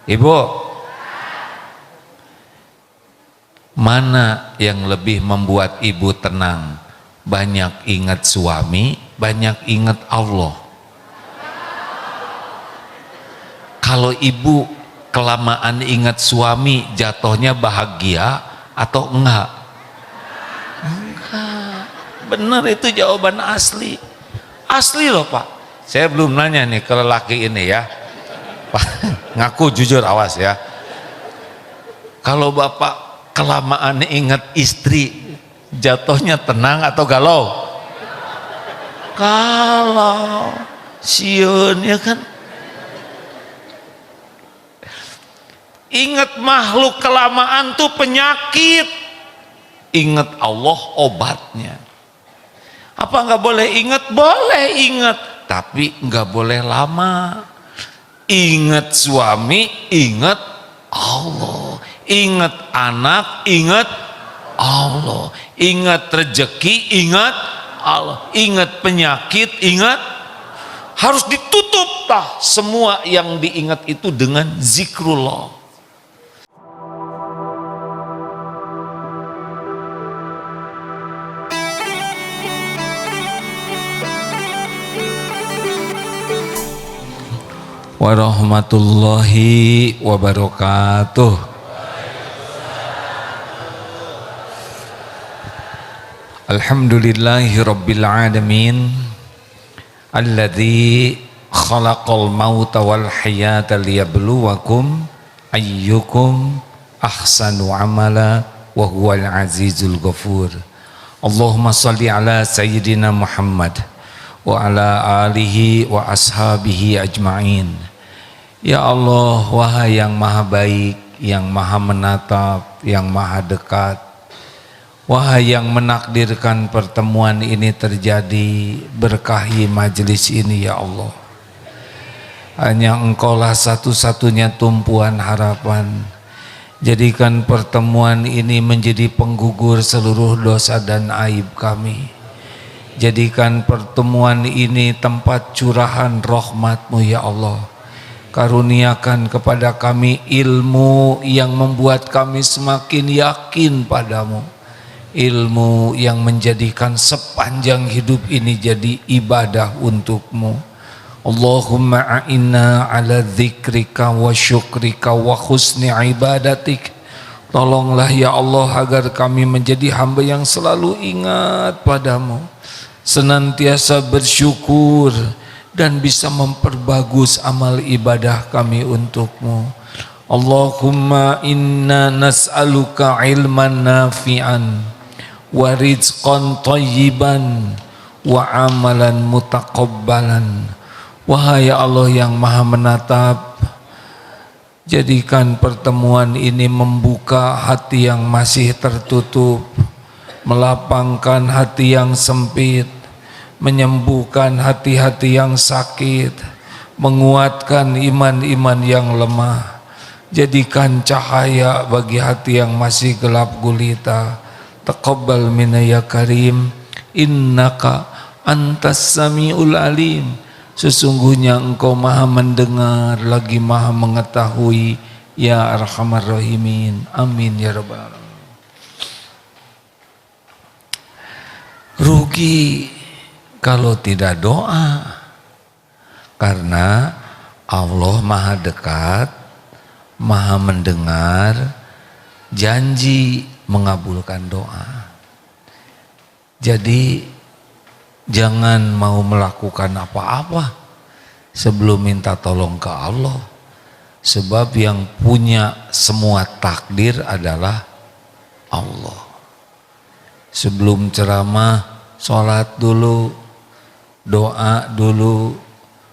Ibu, mana yang lebih membuat ibu tenang? Banyak ingat suami, banyak ingat Allah. Kalau ibu kelamaan ingat suami, jatuhnya bahagia atau enggak? Enggak. Bener, itu jawaban asli. Asli loh Pak. Saya belum nanya nih ke lelaki ini ya. Pak, ngaku jujur, awas ya. Kalau Bapak kelamaan ingat istri, jatuhnya tenang atau galau? Galau, siun ya kan. Ingat makhluk kelamaan tuh penyakit. Ingat Allah obatnya. Apa nggak boleh ingat? Boleh ingat, tapi nggak boleh lama. Ingat suami, ingat Allah. Ingat anak, ingat Allah. Ingat rezeki, ingat Allah. Ingat penyakit, ingat. Harus ditutup lah semua yang diingat itu dengan zikrullah. Warahmatullahi wabarakatuh. Alhamdulillahi rabbil alamin, alladzi khalaqal mauta wal hayata liyabluwakum ayyukum ahsanu amala wa huwal azizul ghafur. Allahumma shalli ala sayyidina Muhammad wa ala alihi wa ashabihi ajma'in. Ya Allah, wahai yang maha baik, yang maha menatap, yang maha dekat, wahai yang menakdirkan pertemuan ini terjadi, berkahi majelis ini ya Allah. Hanya Engkaulah satu-satunya tumpuan harapan. Jadikan pertemuan ini menjadi penggugur seluruh dosa dan aib kami. Jadikan pertemuan ini tempat curahan rahmat-Mu ya Allah. Karuniakan kepada kami ilmu yang membuat kami semakin yakin padamu. Ilmu yang menjadikan sepanjang hidup ini jadi ibadah untuk-Mu. Allahumma a'inna ala dzikrika wa syukrika wa husni ibadatik. Tolonglah ya Allah agar kami menjadi hamba yang selalu ingat padamu, senantiasa bersyukur, dan bisa memperbagus amal ibadah kami untuk-Mu. Allahumma inna nas'aluka ilman nafi'an wa rizqan thayyiban wa amalan mutaqabbalan. Wahai Allah yang maha menatap, jadikan pertemuan ini membuka hati yang masih tertutup, melapangkan hati yang sempit, menyembuhkan hati-hati yang sakit, menguatkan iman-iman yang lemah. Jadikan cahaya bagi hati yang masih gelap gulita. Taqabbal minna ya karim, innaka antas samiul alim. Sesungguhnya Engkau maha mendengar lagi maha mengetahui ya arhamar rahimin. Amin ya rabbal alamin. Rugi kalau tidak doa, karena Allah maha dekat, maha mendengar, janji mengabulkan doa. Jadi jangan mau melakukan apa-apa sebelum minta tolong ke Allah, sebab yang punya semua takdir adalah Allah. Sebelum ceramah, sholat dulu, doa dulu,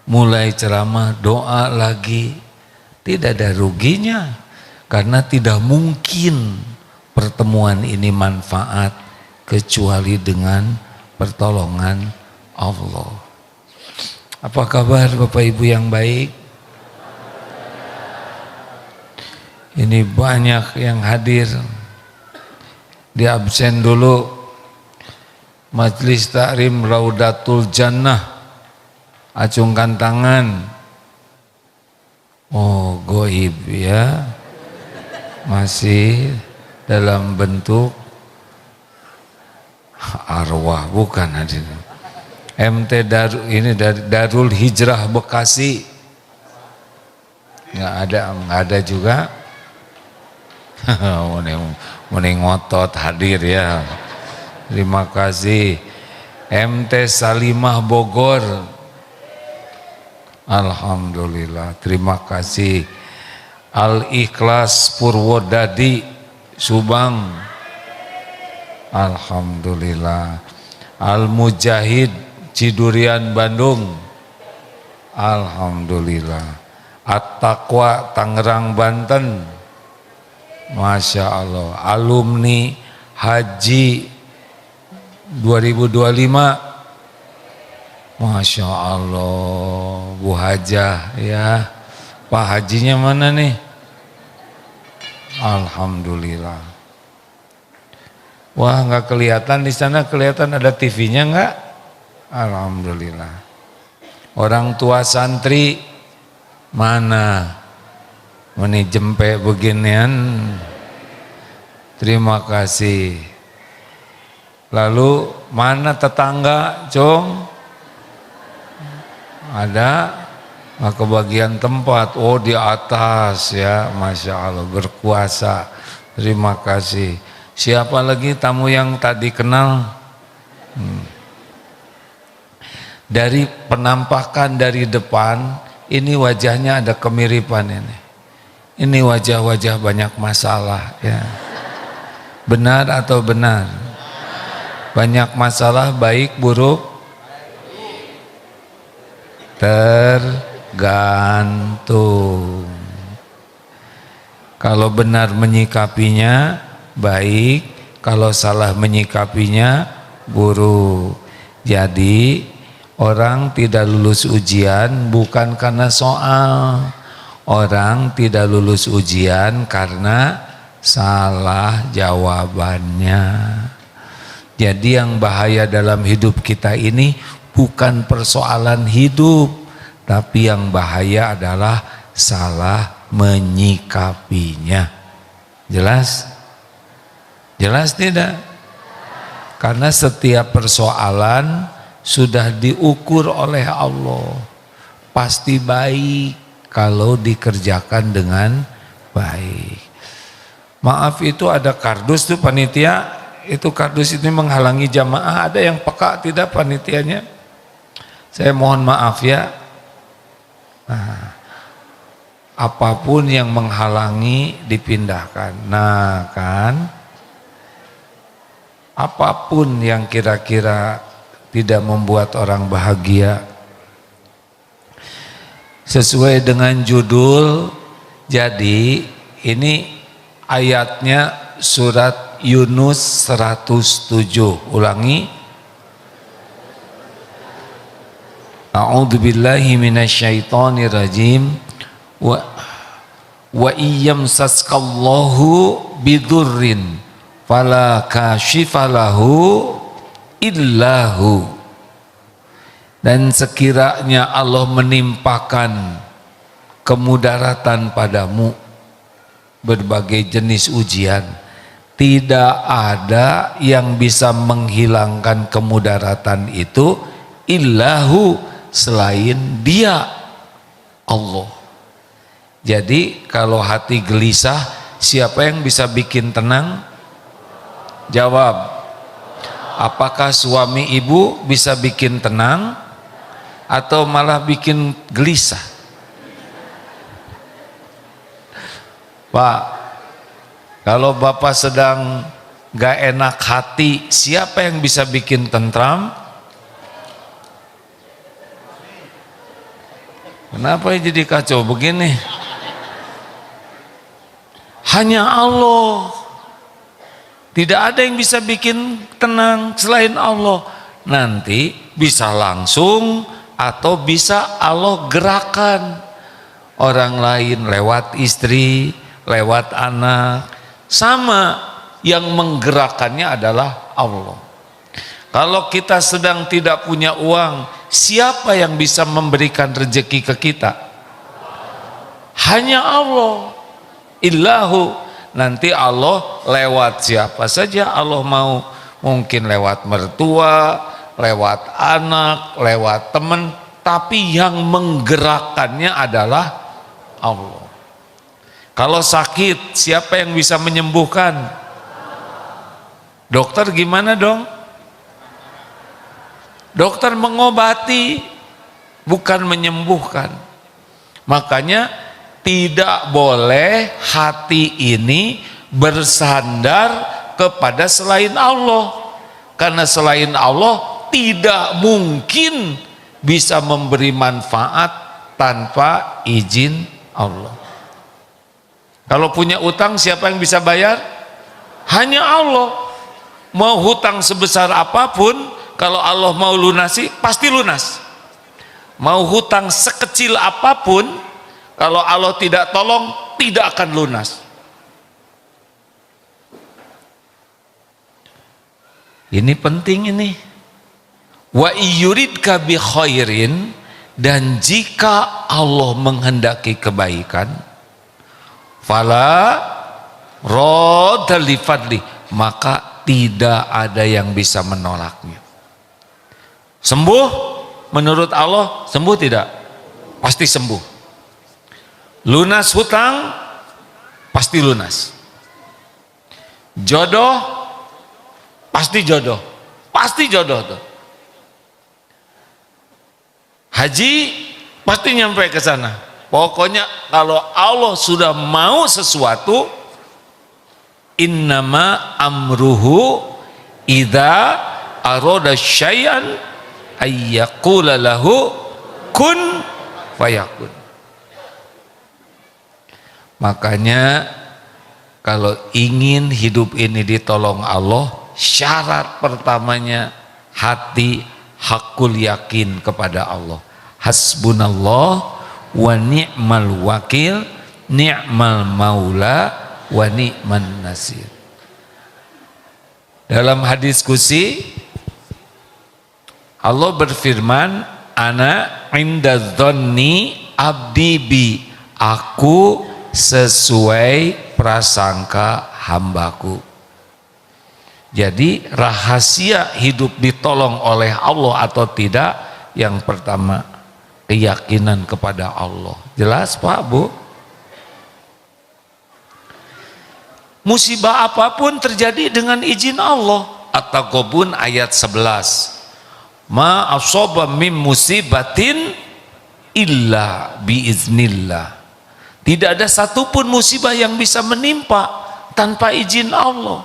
mulai ceramah doa lagi. Tidak ada ruginya, karena tidak mungkin pertemuan ini manfaat kecuali dengan pertolongan Allah. Apa kabar Bapak Ibu yang baik? Ini banyak yang hadir. Di absen dulu Majelis Takrim Raudatul Jannah, acungkan tangan. Oh, goib ya. Masih dalam bentuk arwah, bukan hadirin. MT Darul ini dari Darul Hijrah Bekasi. Nggak ada juga. Mending ngotot hadir ya. Terima kasih. MT Salimah Bogor. Alhamdulillah, terima kasih. Al-Ikhlas Purwodadi Subang. Alhamdulillah. Al-Mujahid Cidurian Bandung. Alhamdulillah. At-Taqwa Tangerang Banten. Masya Allah. Alumni Haji 2025. Masya Allah. Bu Hajah ya. Pak Hajinya mana nih? Alhamdulillah. Wah, nggak kelihatan di sana, kelihatan ada TV-nya nggak? Alhamdulillah. Orang tua santri mana? Meni jempe beginian. Terima kasih. Lalu mana tetangga, Cong? Ada? Kebagian tempat, oh di atas ya, Masya Allah, berkuasa. Terima kasih. Siapa lagi tamu yang tadi kenal? Dari penampakan dari depan, ini wajahnya ada kemiripan ini. Ini wajah-wajah banyak masalah ya. Benar atau benar? Banyak masalah, baik buruk? Tergantung. Kalau benar menyikapinya baik, kalau salah menyikapinya buruk. Jadi orang tidak lulus ujian bukan karena soal. Orang tidak lulus ujian karena salah jawabannya. Jadi yang bahaya dalam hidup kita ini bukan persoalan hidup, tapi yang bahaya adalah salah menyikapinya. Jelas? Jelas tidak? Karena setiap persoalan sudah diukur oleh Allah. Pasti baik kalau dikerjakan dengan baik. Maaf, itu ada kardus tuh panitia. Itu kardus ini menghalangi jamaah. Ada yang peka tidak panitianya? Saya mohon maaf ya. Nah, apapun yang menghalangi dipindahkan. Nah kan, apapun yang kira-kira tidak membuat orang bahagia, sesuai dengan judul. Jadi ini ayatnya surat Yunus 107. Ulangi. A'udzubillahi minasyaitonirrajim. Wa iyyamsaskallahu bidurrin fala kashifalahu illahu. Dan sekiranya Allah menimpakan kemudaratan padamu, berbagai jenis ujian, tidak ada yang bisa menghilangkan kemudaratan itu illahu, selain Dia, Allah. Jadi kalau hati gelisah, siapa yang bisa bikin tenang? Jawab. Apakah suami ibu bisa bikin tenang atau malah bikin gelisah? Pak, kalau bapak sedang gak enak hati, siapa yang bisa bikin tentram? Kenapa jadi kacau begini? Hanya Allah. Tidak ada yang bisa bikin tenang selain Allah. Nanti bisa langsung atau bisa Allah gerakan orang lain lewat istri, lewat anak. Sama, yang menggerakkannya adalah Allah. Kalau kita sedang tidak punya uang, siapa yang bisa memberikan rezeki ke kita? hanya Allah. Illahu, nanti Allah lewat siapa saja Allah mau, mungkin lewat mertua, lewat anak, lewat teman, tapi yang menggerakkannya adalah Allah. Kalau sakit, siapa yang bisa menyembuhkan? Dokter gimana dong? Dokter mengobati, bukan menyembuhkan. Makanya tidak boleh hati ini bersandar kepada selain Allah, karena selain Allah tidak mungkin bisa memberi manfaat tanpa izin Allah. Kalau punya utang, siapa yang bisa bayar? Hanya Allah. Mau hutang sebesar apapun, kalau Allah mau lunasi, pasti lunas. Mau hutang sekecil apapun, kalau Allah tidak tolong, tidak akan lunas. Ini penting ini. Wa iyuridka bi khairin, dan jika Allah menghendaki kebaikan, fala radda li fadli, maka tidak ada yang bisa menolaknya. Sembuh menurut Allah, sembuh tidak? Pasti sembuh. Lunas hutang, pasti lunas. Jodoh, pasti jodoh. Pasti jodoh tuh. Haji, pasti nyampe ke sana. Pokoknya kalau Allah sudah mau sesuatu, innama amruhu idza arada syai'an ayyaqula lahu kun fayakun. Makanya kalau ingin hidup ini ditolong Allah, syarat pertamanya hati hakul yakin kepada Allah. Hasbunallah wa ni'mal wakil, ni'mal maula wa ni'man nasir. Dalam hadis qudsi Allah berfirman, ana inda dzanni abdi bi, aku sesuai prasangka hambaku. Jadi rahasia hidup ditolong oleh Allah atau tidak, yang pertama keyakinan kepada Allah. Jelas Pak Bu? Musibah apapun terjadi dengan izin Allah. At-Taghabun ayat 11. Ma asaba min musibatin illa biiznillah. Tidak ada satupun musibah yang bisa menimpa tanpa izin Allah.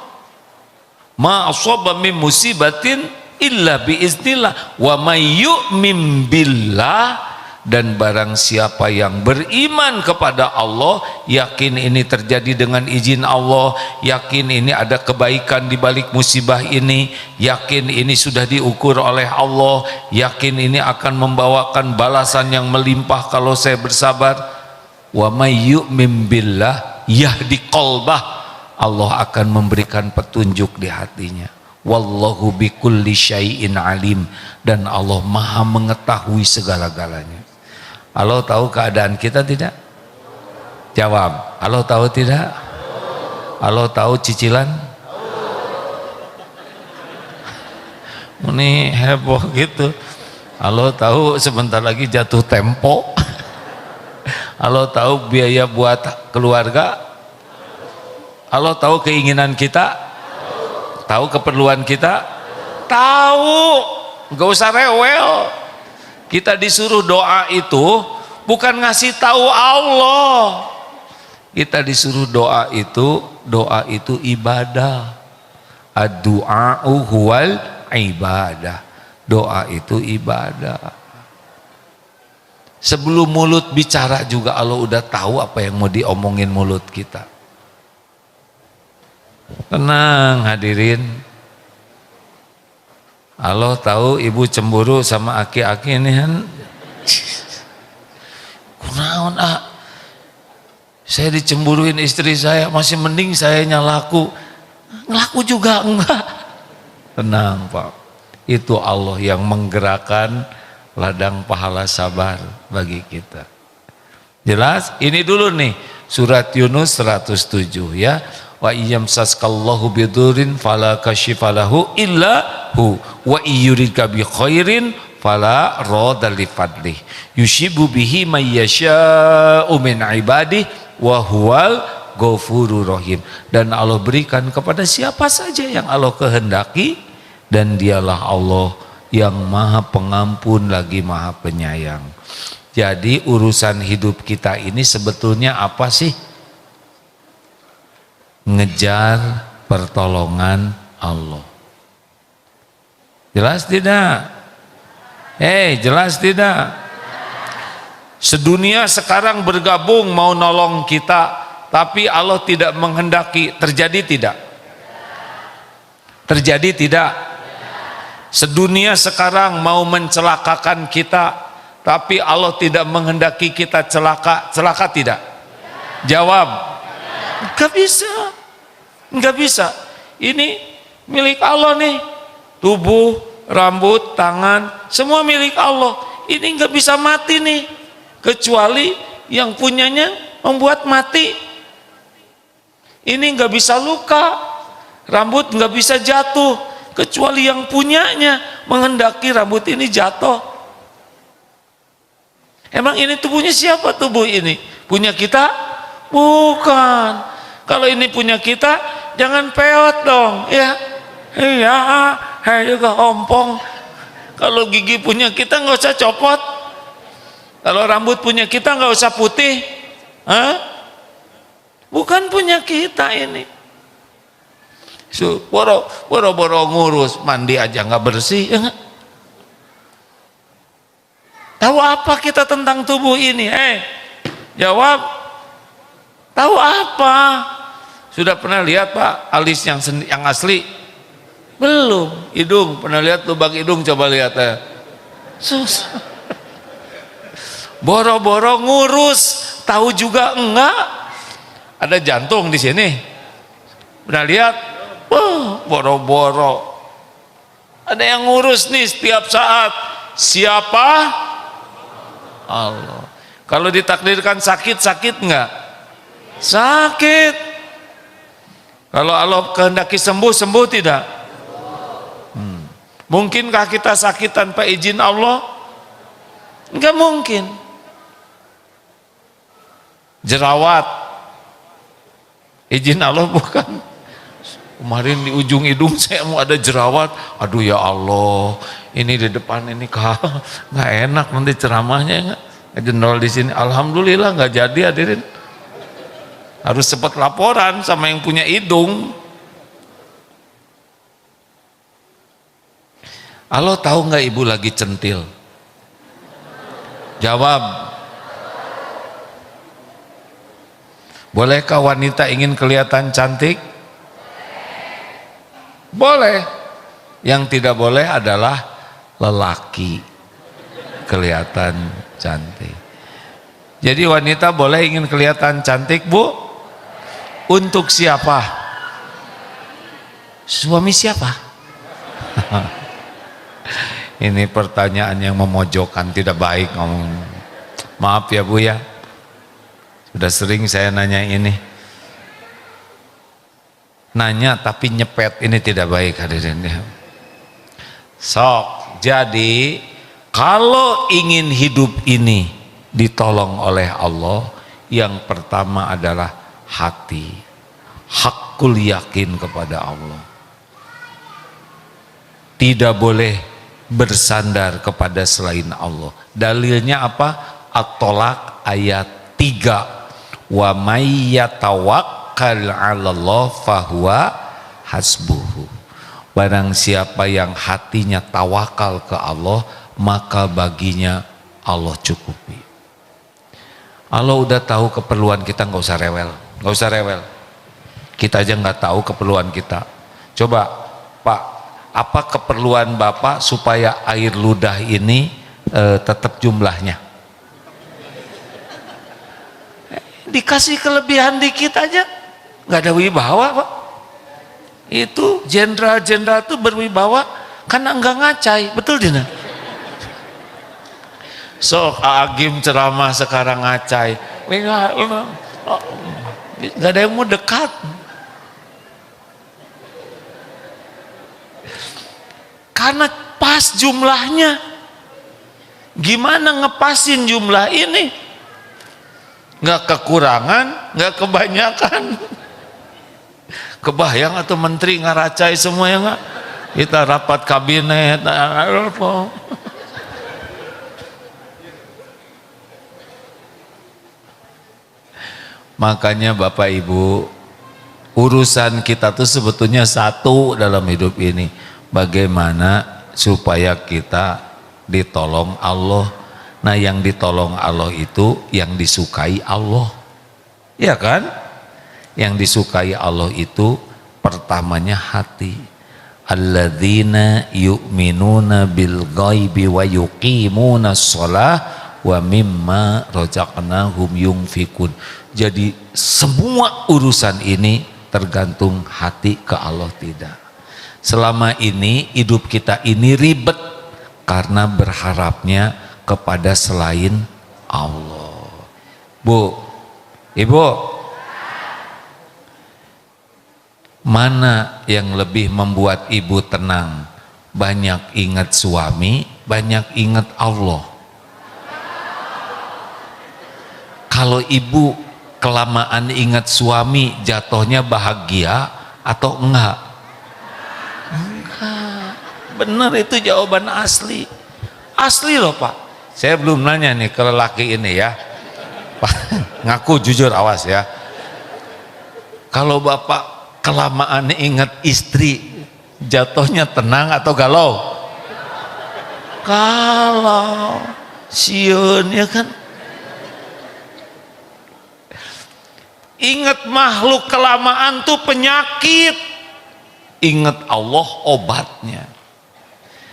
Ma asaba min musibatin illa biiznillah wa may yu'min billah, dan barang siapa yang beriman kepada Allah, yakin ini terjadi dengan izin Allah, yakin ini ada kebaikan di balik musibah ini, yakin ini sudah diukur oleh Allah, yakin ini akan membawakan balasan yang melimpah kalau saya bersabar. Wa may yu'min billah yahdi qalbah, Allah akan memberikan petunjuk di hatinya. Wallahu bikulli syai'in alim, dan Allah maha mengetahui segala-galanya. Allah tahu keadaan kita tidak? Jawab. Allah tahu tidak? Allah tahu cicilan? Ini heboh gitu. Allah tahu sebentar lagi jatuh tempo. Allah tahu biaya buat keluarga. Allah tahu keinginan kita. Tahu keperluan kita. Tahu. Gak usah rewel. Kita disuruh doa itu bukan ngasih tahu Allah. Kita disuruh doa itu ibadah. Ad-du'a'u huwal ibadah. Doa itu ibadah. Sebelum mulut bicara juga Allah udah tahu apa yang mau diomongin mulut kita. Tenang hadirin. Allah tahu ibu cemburu sama aki-aki ini kan. Kunaon saya dicemburuin istri saya, masih mending saya laku. Ngelaku juga enggak. Tenang Pak, itu Allah yang menggerakkan ladang pahala sabar bagi kita. Jelas? Ini dulu nih surat Yunus 107 ya. Wa iyamsaskallahu bidurin fala kashifalahu illa hu wa iyuridka bi khairin fala radha li fadlih yushibu bihi may yasha'u min ibadih wa huwal ghafurur rahim. Dan Allah berikan kepada siapa saja yang Allah kehendaki, dan dialah Allah yang maha pengampun lagi maha penyayang. Jadi urusan hidup kita ini sebetulnya apa sih? Ngejar pertolongan Allah. Jelas tidak? Jelas tidak? Sedunia sekarang bergabung mau nolong kita, tapi Allah tidak menghendaki. Terjadi tidak? Terjadi tidak? Sedunia sekarang mau mencelakakan kita, tapi Allah tidak menghendaki kita celaka. Celaka tidak? Jawab. Gak bisa. Gak bisa. Ini milik Allah nih. Tubuh, rambut, tangan, semua milik Allah. Ini gak bisa mati nih, kecuali yang punyanya membuat mati. Ini gak bisa luka, rambut gak bisa jatuh, kecuali yang punyanya menghendaki rambut ini jatuh. Emang ini tubuhnya siapa? Tubuh ini punya kita? Bukan. Kalau ini punya kita, jangan peot dong ya. Iya, juga ompong. Kalau gigi punya kita nggak usah copot. Kalau rambut punya kita nggak usah putih. Bukan punya kita ini. Boro-boro ngurus, mandi aja nggak bersih ya. Tahu apa kita tentang tubuh ini? Jawab. Tahu apa? Sudah pernah lihat Pak alis yang asli? Belum. Hidung, pernah lihat lubang hidung? Coba lihat ya. Susah. Boro-boro ngurus, tahu juga enggak? Ada jantung di sini. Pernah lihat? Boro-boro. Ada yang ngurus nih setiap saat. Siapa? Allah. Kalau ditakdirkan sakit enggak? Sakit. Kalau Allah kehendaki sembuh tidak? Mungkinkah kita sakit tanpa izin Allah? Enggak mungkin. Jerawat, izin Allah bukan? Kemarin di ujung hidung saya mau ada jerawat. Aduh ya Allah, ini di depan ini nggak enak nanti ceramahnya jendol di sini. Alhamdulillah nggak jadi hadirin. Harus cepat laporan sama yang punya hidung. Allah tahu nggak ibu lagi centil? Jawab. Bolehkah wanita ingin kelihatan cantik? Boleh. Yang tidak boleh adalah lelaki kelihatan cantik. Jadi wanita boleh ingin kelihatan cantik, Bu? Untuk siapa? Suami siapa? Ini pertanyaan yang memojokkan, tidak baik ngomong. Maaf ya Bu ya. Sudah sering saya nanya ini. Nanya tapi nyepet, ini tidak baik hadirin ya. Sok, jadi kalau ingin hidup ini ditolong oleh Allah, yang pertama adalah hati. Hakul yakin kepada Allah. Tidak boleh bersandar kepada selain Allah. Dalilnya apa? At-Tolak ayat 3. Wa may yatawakkal 'alallah fahuwa hasbuhu. Barang siapa yang hatinya tawakal ke Allah, maka baginya Allah cukupi. Allah udah tahu keperluan kita, nggak usah rewel, nggak usah rewel. Kita aja nggak tahu keperluan kita. Coba Pak, apa keperluan Bapak supaya air ludah ini tetap jumlahnya? Dikasih kelebihan dikit aja, nggak ada wibawa Pak. Itu jenderal-jenderal itu berwibawa karena enggak ngacai, betul tidak? Sok Agim ceramah sekarang ngacai. Gak ada yang mau dekat. Karena pas jumlahnya. Gimana ngepasin jumlah ini? Nggak kekurangan, nggak kebanyakan. Kebayang atau menteri ngaracai semua ya nggak? Kita rapat kabinet. Makanya Bapak Ibu, urusan kita tuh sebetulnya satu dalam hidup ini. Bagaimana supaya kita ditolong Allah. Nah, yang ditolong Allah itu yang disukai Allah. Ya kan? Yang disukai Allah itu pertamanya hati. Alladzina yu'minuna bil ghaibi wa yuqimuna shalah wa mimma razaqnahum yunfikun. Jadi semua urusan ini tergantung hati ke Allah tidak. Selama ini hidup kita ini ribet karena berharapnya kepada selain Allah. Bu, Ibu, mana yang lebih membuat Ibu tenang? Banyak ingat suami, banyak ingat Allah. Kalau Ibu kelamaan ingat suami, jatuhnya bahagia atau enggak? Enggak. Benar, itu jawaban asli. Asli loh Pak. Saya belum nanya nih ke lelaki ini ya. Ngaku jujur, awas ya. Kalau Bapak kelamaan ingat istri, jatuhnya tenang atau galau? Galau. Siun ya kan. Ingat makhluk kelamaan tuh penyakit. Ingat Allah obatnya.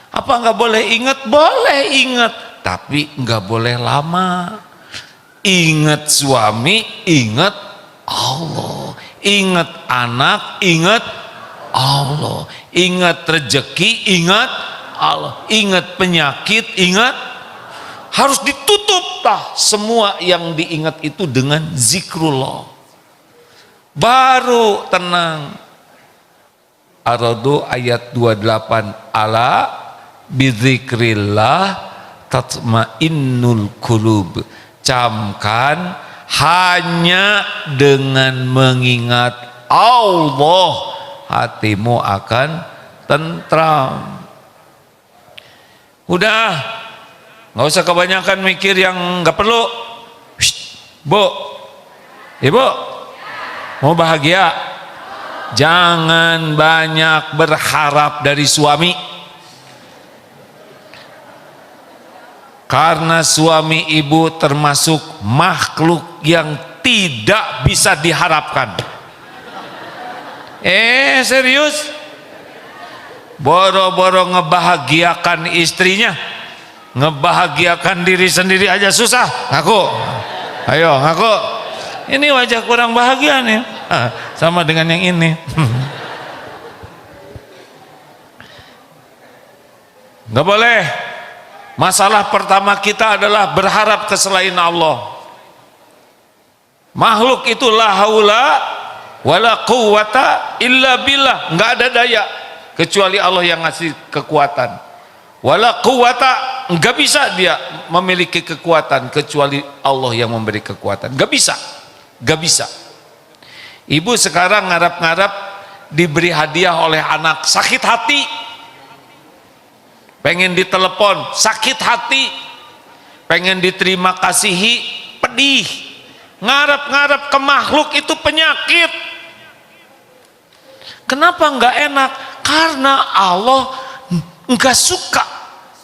Apa nggak boleh ingat? Boleh ingat, tapi nggak boleh lama. Ingat suami, ingat Allah. Ingat anak, ingat Allah. Ingat rezeki, ingat Allah. Ingat penyakit, ingat. Harus ditutup tah semua yang diingat itu dengan zikrullah. Baru tenang. Ar-Ra'd ayat 28, ala bidzikrillah tatmainnul qulub. Camkan, hanya dengan mengingat Allah hatimu akan tentram. Udah, nggak usah kebanyakan mikir yang nggak perlu. Bu, Ibu, mau bahagia? Jangan banyak berharap dari suami. Karena suami Ibu termasuk makhluk yang tidak bisa diharapkan. Serius? Boro-boro ngebahagiakan istrinya, ngebahagiakan diri sendiri aja susah. Ngaku. Ayo ngaku. Ini wajah kurang bahagia nih. Sama dengan yang ini. Nggak boleh. Masalah pertama kita adalah berharap ke selain Allah. Makhluk itu la haula wala quwata illa billah. Nggak ada daya kecuali Allah yang ngasih kekuatan. Wala quwata, nggak bisa dia memiliki kekuatan kecuali Allah yang memberi kekuatan. Nggak bisa, nggak bisa. Ibu sekarang ngarap-ngarap diberi hadiah oleh anak, sakit hati. Pengen ditelepon, sakit hati. Pengen diterima kasihi, pedih. Ngarap-ngarap ke makhluk itu penyakit. Kenapa nggak enak? Karena Allah nggak suka,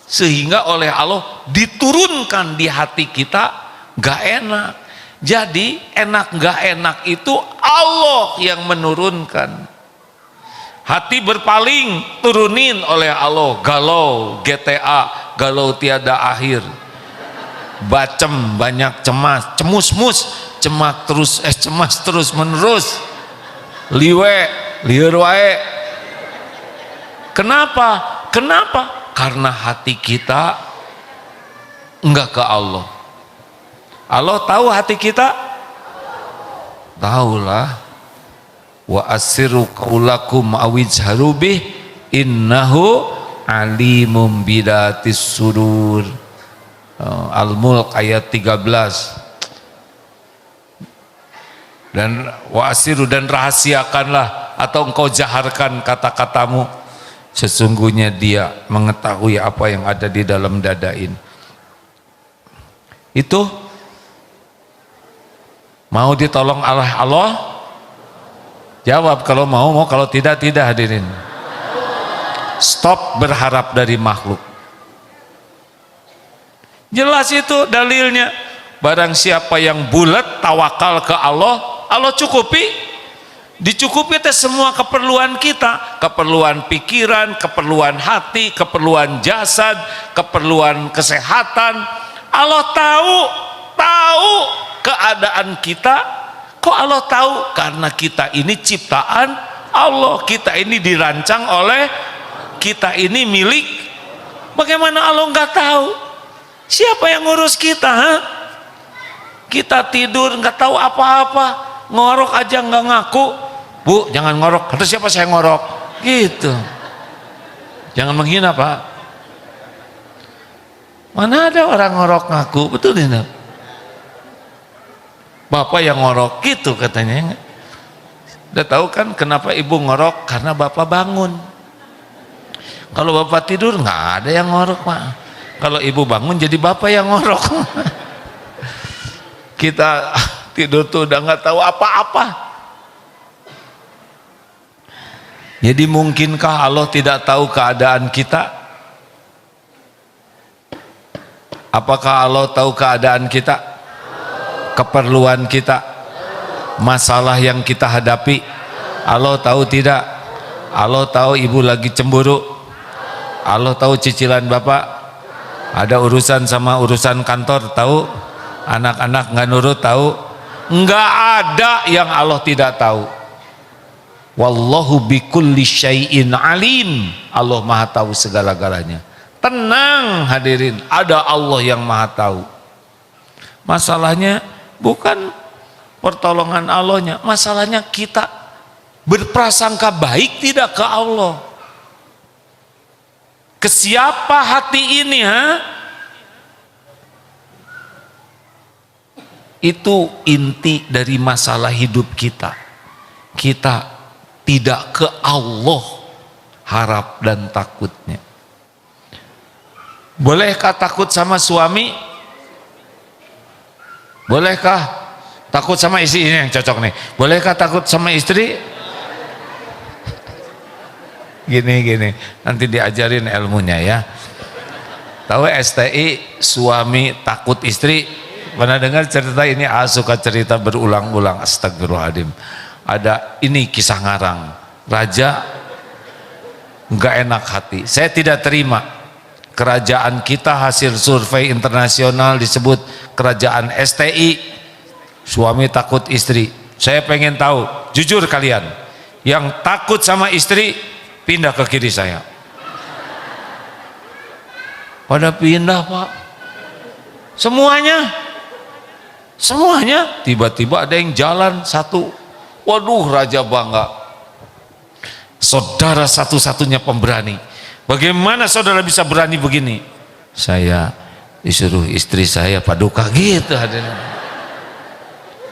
sehingga oleh Allah diturunkan di hati kita nggak enak. Jadi enak nggak enak itu Allah yang menurunkan. Hati berpaling, turunin oleh Allah. Galau, GTA, galau tiada akhir. Bacem, banyak cemas, cemus-mus, cemas terus menerus. Liwe, liur wae. Kenapa? Karena hati kita Enggak ke Allah. Allah tahu hati kita? Tahulah. Wa asirru qaulakum awizharu bih innahu alimum bidatis sudur. Al-Mulk ayat 13. Dan wa asiru, dan rahasiakanlah atau engkau jaharkan kata-katamu, sesungguhnya dia mengetahui apa yang ada di dalam dada ini. Itu mau ditolong oleh Allah? Jawab kalau mau, kalau tidak, tidak. Hadirin, stop berharap dari makhluk. Jelas itu dalilnya. Barang siapa yang bulat tawakal ke Allah, Allah cukupi. Dicukupi itu semua keperluan kita, keperluan pikiran, keperluan hati, keperluan jasad, keperluan kesehatan. Allah tahu keadaan kita. Kok Allah tahu? Karena kita ini ciptaan Allah, kita ini dirancang oleh, kita ini milik. Bagaimana Allah nggak tahu? Siapa yang ngurus kita? Ha? Kita tidur nggak tahu apa-apa, ngorok aja nggak ngaku. Bu, jangan ngorok. Kata siapa saya ngorok? Gitu. Jangan menghina, Pak. Mana ada orang ngorok ngaku? Betul ini. Bapak yang ngorok gitu katanya. Udah tahu kan kenapa ibu ngorok? Karena bapak bangun. Kalau bapak tidur nggak ada yang ngorok, Pak. Kalau ibu bangun jadi bapak yang ngorok. Kita tidur tuh udah nggak tahu apa-apa. Jadi mungkinkah Allah tidak tahu keadaan kita? Apakah Allah tahu keadaan kita? Keperluan kita? Masalah yang kita hadapi? Allah tahu tidak? Allah tahu ibu lagi cemburu? Allah tahu cicilan bapak? Ada urusan sama urusan kantor, tahu? Anak-anak nggak nurut, tahu? Nggak ada yang Allah tidak tahu. Wallahu bikulli syai'in alim. Allah maha tahu segala-galanya. Tenang hadirin, ada Allah yang maha tahu. Masalahnya bukan pertolongan Allahnya, masalahnya kita berprasangka baik tidak ke Allah. Ke siapa hati ini, ha? Itu inti dari masalah hidup kita. Kita tidak ke Allah harap dan takutnya. Bolehkah takut sama suami? Bolehkah takut sama istri? Ini yang cocok nih. Bolehkah takut sama istri? Gini, nanti diajarin ilmunya ya. Tahu STI suami takut istri? Pernah dengar cerita ini? Suka cerita berulang-ulang. Astagfirullahaladzim. Ada ini kisah ngarang. Raja nggak enak hati. Saya tidak terima. Kerajaan kita hasil survei internasional disebut kerajaan STI. Suami takut istri. Saya pengen tahu, jujur kalian, yang takut sama istri pindah ke kiri saya. Pada pindah, Pak. Semuanya tiba-tiba ada yang jalan satu. Waduh, raja bangga. Saudara satu-satunya pemberani. Bagaimana saudara bisa berani begini? Saya disuruh istri saya paduka gitu.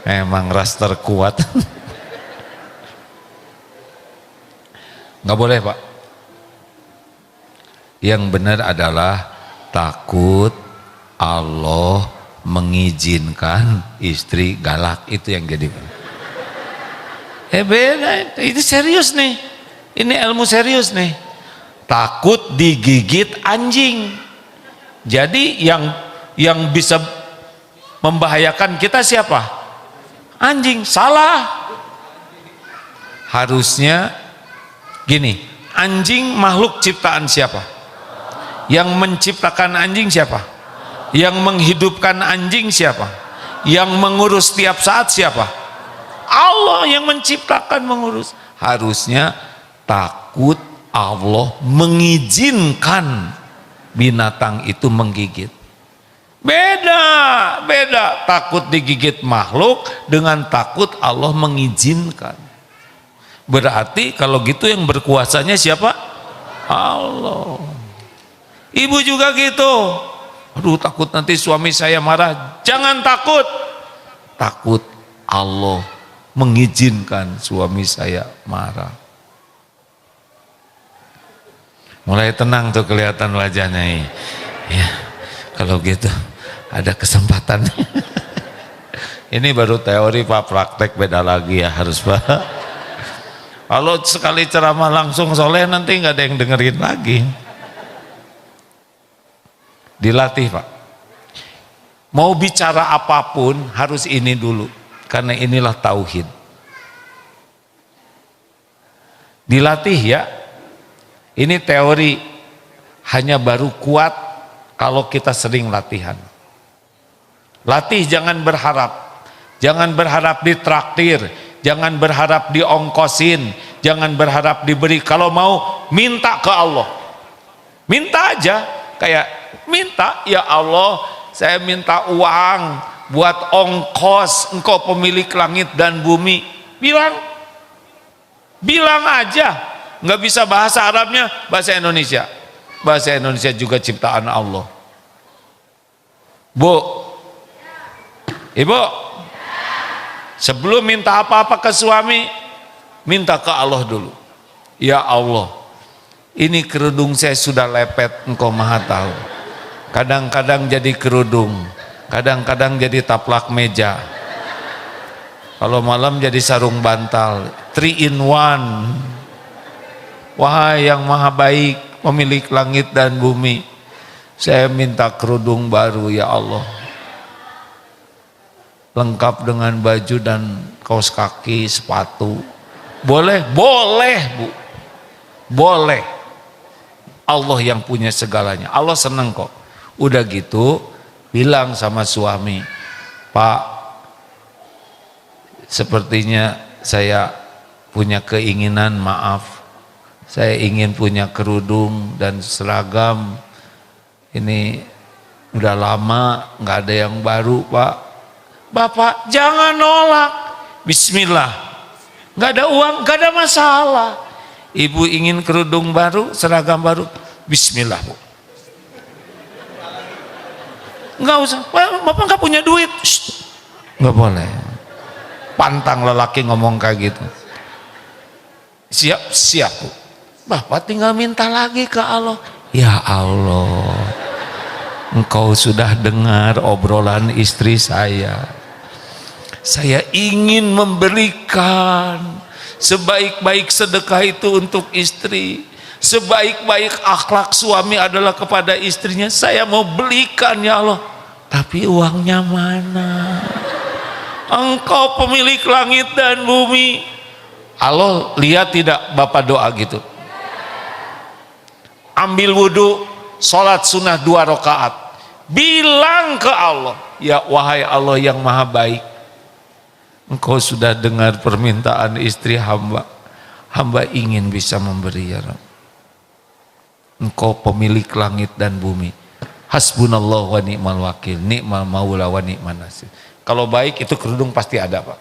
Emang ras terkuat. Nggak boleh, Pak. Yang benar adalah takut Allah mengizinkan istri galak, itu yang jadi. Beda, ini serius nih, ini ilmu serius nih. Takut digigit anjing. Jadi yang bisa membahayakan kita siapa? Anjing. Salah. Harusnya gini, anjing makhluk ciptaan siapa? Yang menciptakan anjing siapa? Yang menghidupkan anjing siapa? Yang mengurus setiap saat siapa? Allah yang menciptakan, mengurus. Harusnya takut Allah mengizinkan binatang itu menggigit. Beda takut digigit makhluk dengan takut Allah mengizinkan. Berarti kalau gitu yang berkuasanya siapa? Allah. Ibu juga gitu. Aduh, takut nanti suami saya marah. Jangan takut. Takut Allah mengizinkan suami saya marah. Mulai tenang tuh kelihatan wajahnya. Ya, kalau gitu ada kesempatan. Ini baru teori Pak, praktek beda lagi ya, harus Pak. Kalau sekali ceramah langsung soleh nanti nggak ada yang dengerin lagi. Dilatih Pak. Mau bicara apapun harus ini dulu, karena inilah tauhid. Dilatih ya. Ini teori hanya baru kuat kalau kita sering latihan. Latih, jangan berharap. Jangan berharap ditraktir, jangan berharap diongkosin, jangan berharap diberi. Kalau mau minta ke Allah. Minta aja, kayak minta, ya Allah, saya minta uang buat ongkos, Engkau pemilik langit dan bumi. Bilang aja. Nggak bisa bahasa Arabnya, bahasa Indonesia. Bahasa Indonesia juga ciptaan Allah. Bu, Ibu, sebelum minta apa-apa ke suami, minta ke Allah dulu. Ya Allah, ini kerudung saya sudah lepet, Engkau maha tahu. Kadang-kadang jadi kerudung, kadang-kadang jadi taplak meja, kalau malam jadi sarung bantal, 3 in 1. Wahai yang maha baik, pemilik langit dan bumi, saya minta kerudung baru ya Allah, lengkap dengan baju dan kaos kaki, sepatu. Boleh? Boleh Bu, boleh. Allah yang punya segalanya, Allah seneng kok. Udah gitu bilang sama suami, Pak, sepertinya saya punya keinginan, maaf, saya ingin punya kerudung dan seragam. Ini udah lama nggak ada yang baru Pak. Bapak jangan nolak. Bismillah, nggak ada uang, nggak ada masalah. Ibu ingin kerudung baru, seragam baru, Bismillah Bu. Nggak usah, Bapak nggak punya duit. Shh, nggak boleh. Pantang lelaki ngomong kayak gitu. Siap Bu. Bapak tinggal minta lagi ke Allah. Ya Allah, Engkau sudah dengar obrolan istri saya. Saya ingin memberikan sebaik-baik sedekah itu untuk istri. Sebaik-baik akhlak suami adalah kepada istrinya. Saya mau belikan ya Allah, tapi uangnya mana? Engkau pemilik langit dan bumi. Allah lihat tidak Bapak doa gitu? Ambil wudhu, sholat sunnah 2 rakaat, bilang ke Allah, ya wahai Allah yang maha baik, Engkau sudah dengar permintaan istri hamba. Hamba ingin bisa memberi ya Rabb. Engkau pemilik langit dan bumi. Hasbunallah wa ni'mal wakil, ni'mal maula wa ni'man nasir. Kalau baik itu kerudung pasti ada Pak.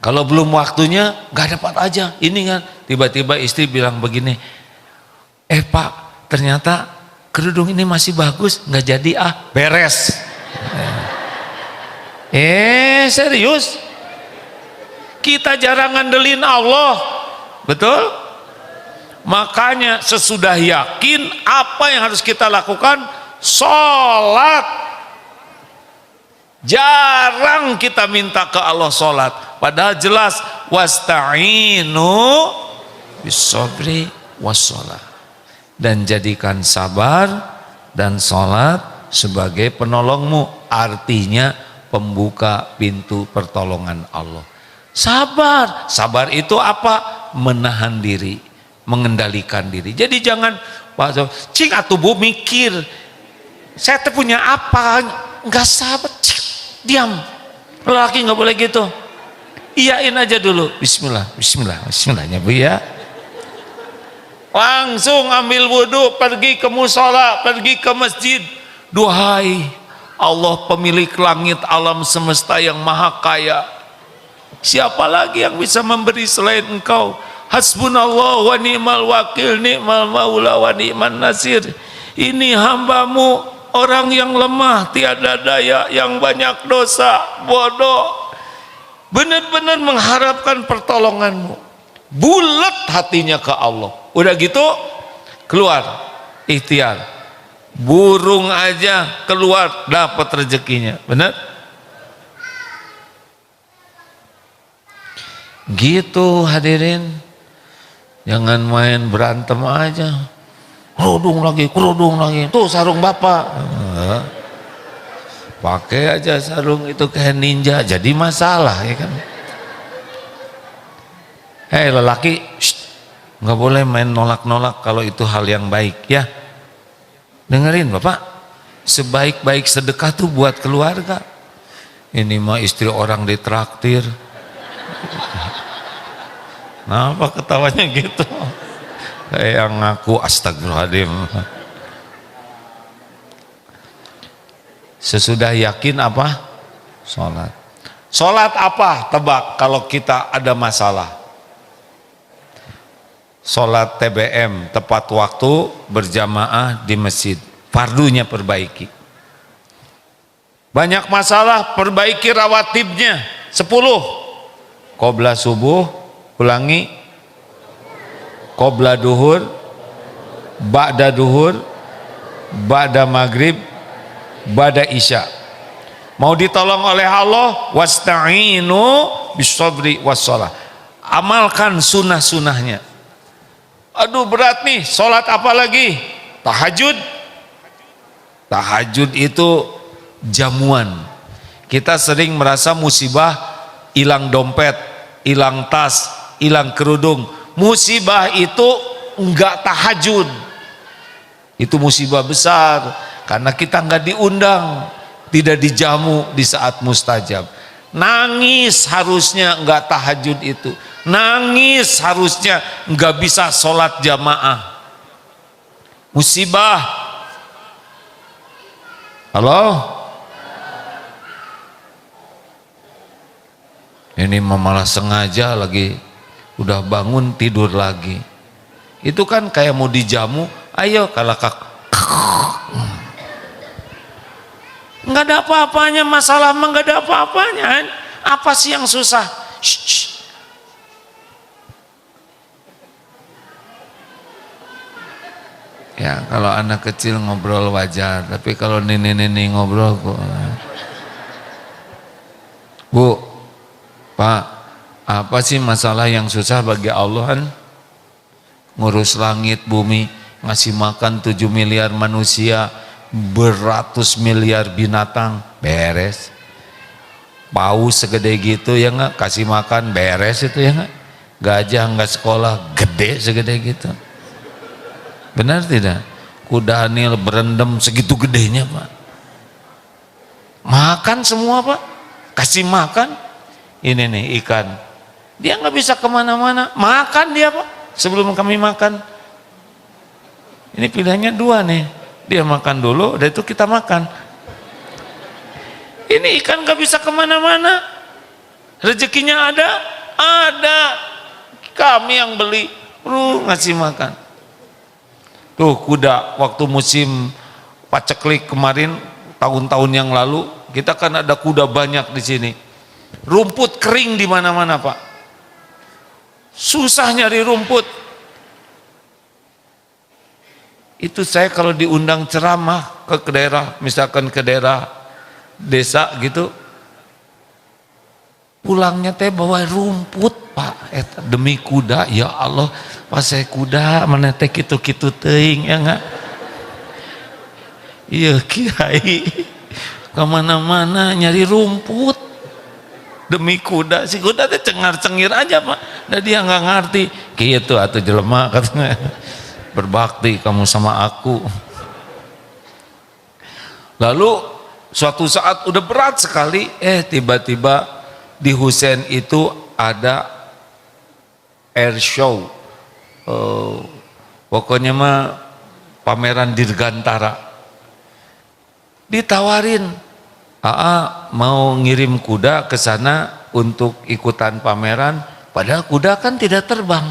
Kalau belum waktunya gak dapat aja. Ini kan tiba-tiba istri bilang begini, Pak, ternyata kerudung ini masih bagus, nggak jadi beres. Serius? Kita jarang ngandelin Allah, betul? Makanya sesudah yakin, apa yang harus kita lakukan? Sholat. Jarang kita minta ke Allah sholat, padahal jelas wasta'inu bis-sabri was-sholat. Dan jadikan sabar dan sholat sebagai penolongmu, artinya pembuka pintu pertolongan Allah. Sabar, sabar itu apa? Menahan diri, mengendalikan diri. Jadi jangan Pak cing atuh Bu mikir, saya tuh punya apa, nggak sabar, cing, diam. Lelaki nggak boleh gitu, iyain aja dulu. Bismillah, Bismillah, Bismillahnya Bu ya. Langsung ambil wudhu, pergi ke musola, pergi ke masjid, Duhai Allah pemilik langit alam semesta yang maha kaya, siapa lagi yang bisa memberi selain Engkau? Hasbunallah wa ni'mal wakil, ni'mal maula wa ni'man nasir. Ini hambamu orang yang lemah, tiada daya, yang banyak dosa, bodoh, benar-benar mengharapkan pertolonganmu. Bulat hatinya ke Allah. Udah gitu keluar ikhtiar, burung aja keluar dapat rezekinya. Benar gitu hadirin, jangan main berantem aja, kerudung lagi, tuh sarung bapak, pakai aja sarung itu kayak ninja, jadi masalah ya kan. Lelaki, nggak boleh main nolak-nolak kalau itu hal yang baik ya. Dengerin bapak, sebaik-baik sedekah tuh buat keluarga. Ini mah istri orang ditraktir. Kenapa ketawanya gitu? Kayak ngaku astagfirullahaladzim. Sesudah yakin apa? Sholat. Sholat apa? Tebak kalau kita ada masalah. Sholat TBM tepat waktu berjamaah di masjid. Fardunya perbaiki. Banyak masalah, perbaiki rawatibnya 10. Qobla subuh ulangi, qobla duhur, ba'da duhur, ba'da maghrib, ba'da isya. Mau ditolong oleh Allah, wasta'inu bisabri wassalah. Amalkan sunnah-sunnahnya. Aduh berat nih, sholat apa lagi? Tahajud. Tahajud itu jamuan. Kita sering merasa musibah, hilang dompet, hilang tas, hilang kerudung. Musibah itu enggak tahajud, itu musibah besar, karena kita enggak diundang, tidak dijamu di saat mustajab. Nangis harusnya enggak tahajud itu, nangis harusnya enggak bisa sholat jamaah. Musibah. Halo, ini malah sengaja lagi udah bangun tidur lagi. Itu kan kayak mau dijamu, ayo kalakak. Nggak ada apa-apanya, masalah mah nggak ada apa-apanya. Apa sih yang susah? Shh. Ya kalau anak kecil ngobrol wajar, tapi kalau nenek-nenek ngobrol kok. Bu, Pak, apa sih masalah yang susah bagi Allah kan? Ngurus langit, bumi, ngasih makan 7 miliar manusia, beratus miliar binatang, beres. Paus segede gitu ya nggak, kasih makan beres itu ya nggak. Gajah nggak sekolah, gede segede gitu. Benar tidak? Kuda Nil berendam segitu gedenya Pak. Makan semua Pak, kasih makan. Ini nih ikan, dia nggak bisa kemana-mana, makan dia Pak sebelum kami makan. Ini pilihannya dua nih, dia makan dulu, udah itu kita makan. Ini ikan nggak bisa kemana-mana, rezekinya ada, kami yang beli, ngasih makan. Tuh kuda waktu musim paceklik kemarin tahun-tahun yang lalu, kita kan ada kuda banyak di sini. Rumput kering di mana-mana Pak, susah nyari rumput. Itu saya kalau diundang ceramah ke daerah, misalkan ke daerah desa gitu, pulangnya teh bawa rumput Pak, demi kuda. Ya Allah, pas saya kuda mana teh kitu-kitu teuing ya enggak. Iya kiai kemana-mana nyari rumput demi kuda. Si kuda teh cengar-cengir aja Pak, dan dia nggak ngerti gitu atau jelema katanya. Berbakti kamu sama aku. Lalu suatu saat udah berat sekali, tiba-tiba di Husein itu ada air show, pokoknya mah pameran dirgantara. Ditawarin, Aa mau ngirim kuda ke sana untuk ikutan pameran, padahal kuda kan tidak terbang.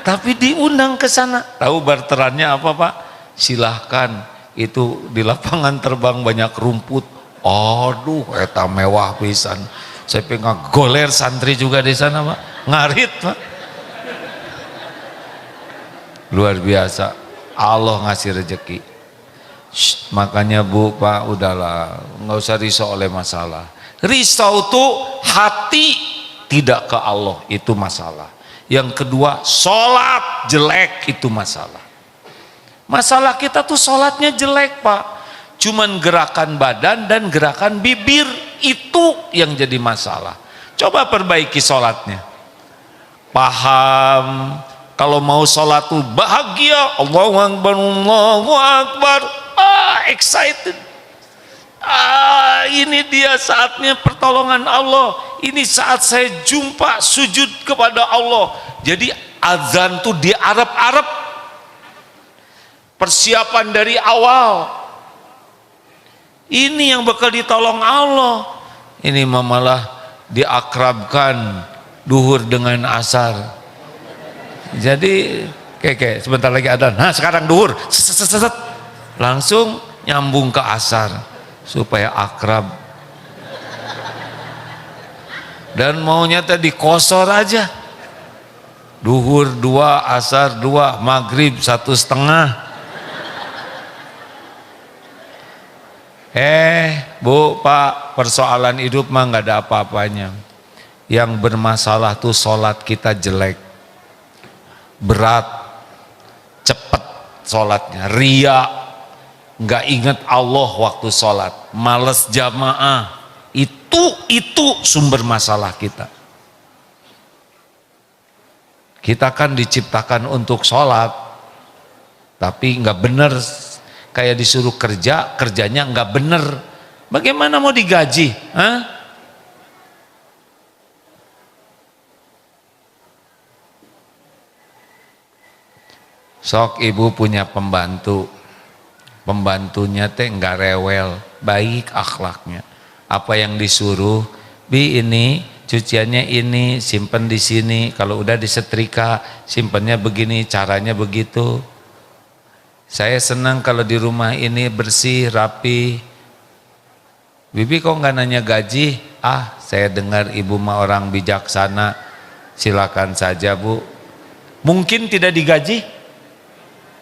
Tapi diundang ke sana. Tahu barterannya apa Pak? Silahkan, itu di lapangan terbang banyak rumput. Aduh, eta mewah pisan. Saya pengen goler santri juga di sana Pak. Ngarit Pak. Luar biasa. Allah ngasih rezeki. Makanya Bu, Pak, udahlah, nggak usah risau oleh masalah. Risau tuh hati tidak ke Allah, itu masalah. Yang kedua, sholat jelek, itu masalah. Masalah kita tuh sholatnya jelek Pak, cuman gerakan badan dan gerakan bibir, itu yang jadi masalah. Coba perbaiki sholatnya, paham. Kalau mau sholat tuh bahagia, Allahu Akbar, Allahu Akbar, excited. Ini dia saatnya pertolongan Allah. Ini saat saya jumpa sujud kepada Allah. Jadi azan tuh diarep-arep. Persiapan dari awal. Ini yang bakal ditolong Allah. Ini malah diakrabkan duhur dengan asar. Jadi kayak sebentar lagi adzan. Nah sekarang duhur, langsung nyambung ke asar supaya akrab. Dan maunya tadi kosor aja. Duhur 2, asar 2, maghrib 1,5. Bu, Pak, persoalan hidup mah nggak ada apa-apanya. Yang bermasalah tuh sholat kita jelek, berat, cepet sholatnya, ria, nggak ingat Allah waktu sholat, males jamaah, itu sumber masalah kita. Kita kan diciptakan untuk sholat, tapi nggak bener, kayak disuruh kerja, kerjanya nggak bener. Bagaimana mau digaji? Hah? Sok ibu punya pembantu, pembantunya teh nggak rewel, baik akhlaknya. Apa yang disuruh, Bi ini cuciannya ini, simpen di sini. Kalau udah disetrika, simpennya begini, caranya begitu. Saya senang kalau di rumah ini bersih, rapi. Bibi kok nggak nanya gaji? Saya dengar ibu mah orang bijaksana. Silakan saja Bu. Mungkin tidak digaji?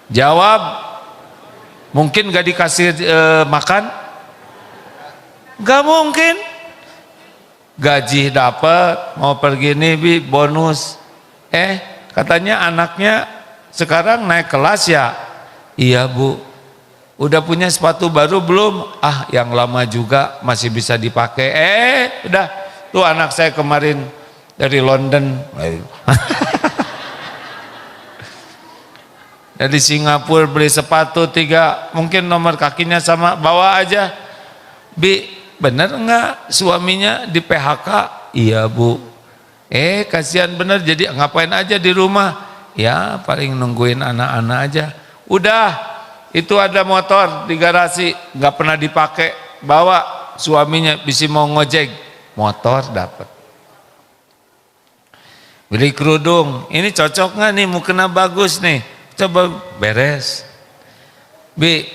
Jawab. Mungkin gak dikasih makan? Gak mungkin. Gaji dapat, mau pergi nih Bi, bonus. Katanya anaknya sekarang naik kelas ya? Iya Bu. Udah punya sepatu baru belum? Yang lama juga masih bisa dipakai. Udah. Tuh anak saya kemarin dari London. Dari Singapura beli sepatu 3, mungkin nomor kakinya sama, bawa aja. Bi, bener enggak suaminya di PHK? Iya Bu. Kasihan bener, jadi ngapain aja di rumah? Ya paling nungguin anak-anak aja. Udah, itu ada motor di garasi, nggak pernah dipakai, bawa suaminya, bisa mau ngojek, motor dapat. Beli kerudung, ini cocok nggak nih, mukena bagus nih. Coba beres. Bi,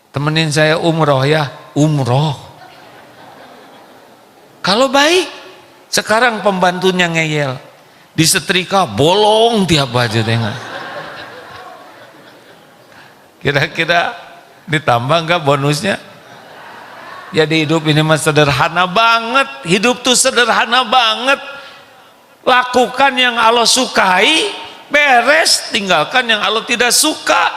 temenin saya umroh ya. Umroh. Kalau baik, sekarang pembantunya ngeyel, disetrika bolong tiap baju tengah. Kira-kira ditambah nggak bonusnya? Jadi hidup ini mah sederhana banget. Hidup tuh sederhana banget. Lakukan yang Allah sukai, beres, tinggalkan yang Allah tidak suka.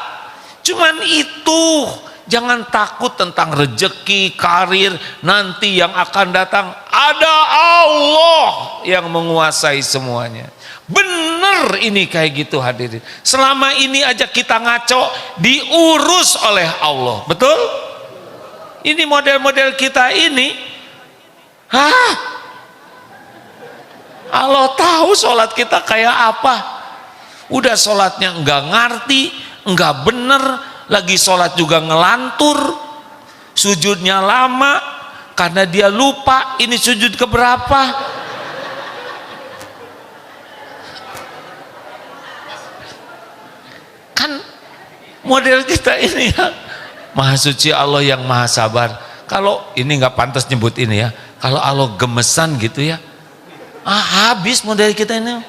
Cuman itu. Jangan takut tentang rezeki, karir nanti yang akan datang. Ada Allah yang menguasai semuanya. Bener ini kayak gitu hadirin. Selama ini aja kita ngaco, diurus oleh Allah. Betul? Ini model-model kita ini. Allah tahu sholat kita kayak apa. Udah sholatnya enggak ngerti, enggak bener, lagi sholat juga ngelantur. Sujudnya lama karena dia lupa ini sujud keberapa. Kan model kita ini ya. Maha suci Allah yang maha sabar. Kalau ini nggak pantas nyebut ini ya, kalau Allah gemesan gitu ya, habis model kita ini.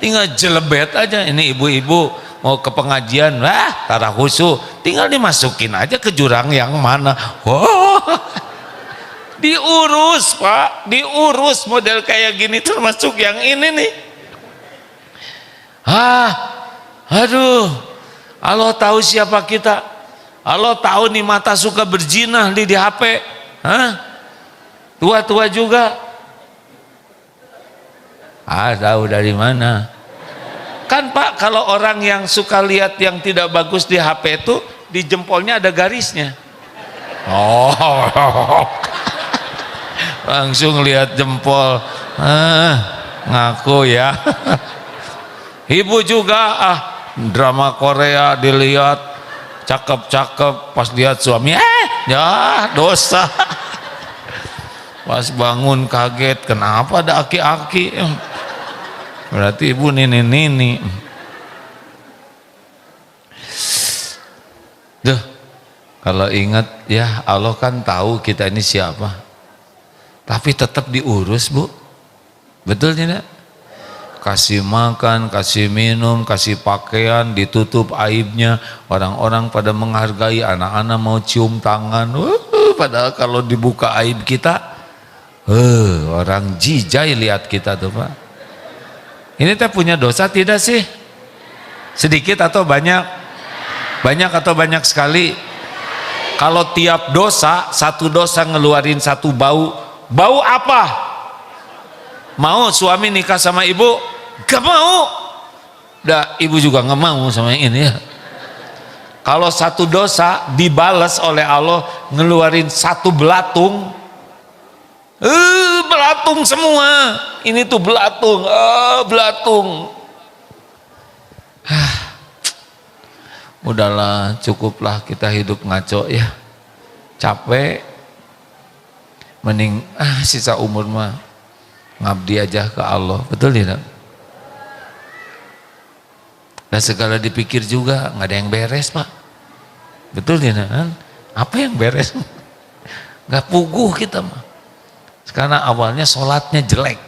Tinggal jelebet aja. Ini ibu-ibu mau ke pengajian, tara khusyuk, tinggal dimasukin aja ke jurang yang mana. Wow, diurus Pak, diurus model kayak gini, termasuk yang ini nih. Aduh, Allah tahu siapa kita. Allah tahu nih mata suka berzina di HP. Tua-tua juga. Tahu dari mana? Kan Pak, kalau orang yang suka lihat yang tidak bagus di HP itu di jempolnya ada garisnya. Langsung lihat jempol. Ngaku ya. Ibu juga drama Korea dilihat cakep-cakep, pas lihat suami ya dosa. Pas bangun kaget, kenapa ada aki-aki? Berarti ibu nini. Duh, kalau ingat ya Allah kan tahu kita ini siapa. Tapi tetap diurus Bu. Betul tidak? Kasih makan, kasih minum, kasih pakaian, ditutup aibnya. Orang-orang pada menghargai, anak-anak mau cium tangan. Padahal kalau dibuka aib kita, orang jijai lihat kita tuh Pak. Ini teh punya dosa tidak sih? Sedikit atau banyak? Banyak atau banyak sekali? Kalau tiap dosa, satu dosa ngeluarin satu bau. Bau apa? Mau suami nikah sama ibu? Gak mau. Ibu juga gak mau sama yang ini ya. Kalau satu dosa dibalas oleh Allah ngeluarin satu belatung, belatung semua. Ini tuh belatung, belatung. Udahlah, cukuplah kita hidup ngaco ya. Capek. Mending sisa umur mah ngabdi aja ke Allah. Betul tidak? Dan segala dipikir juga nggak ada yang beres Pak. Betul tidak? Apa yang beres? Nggak puguh kita mah. Karena awalnya sholatnya jelek.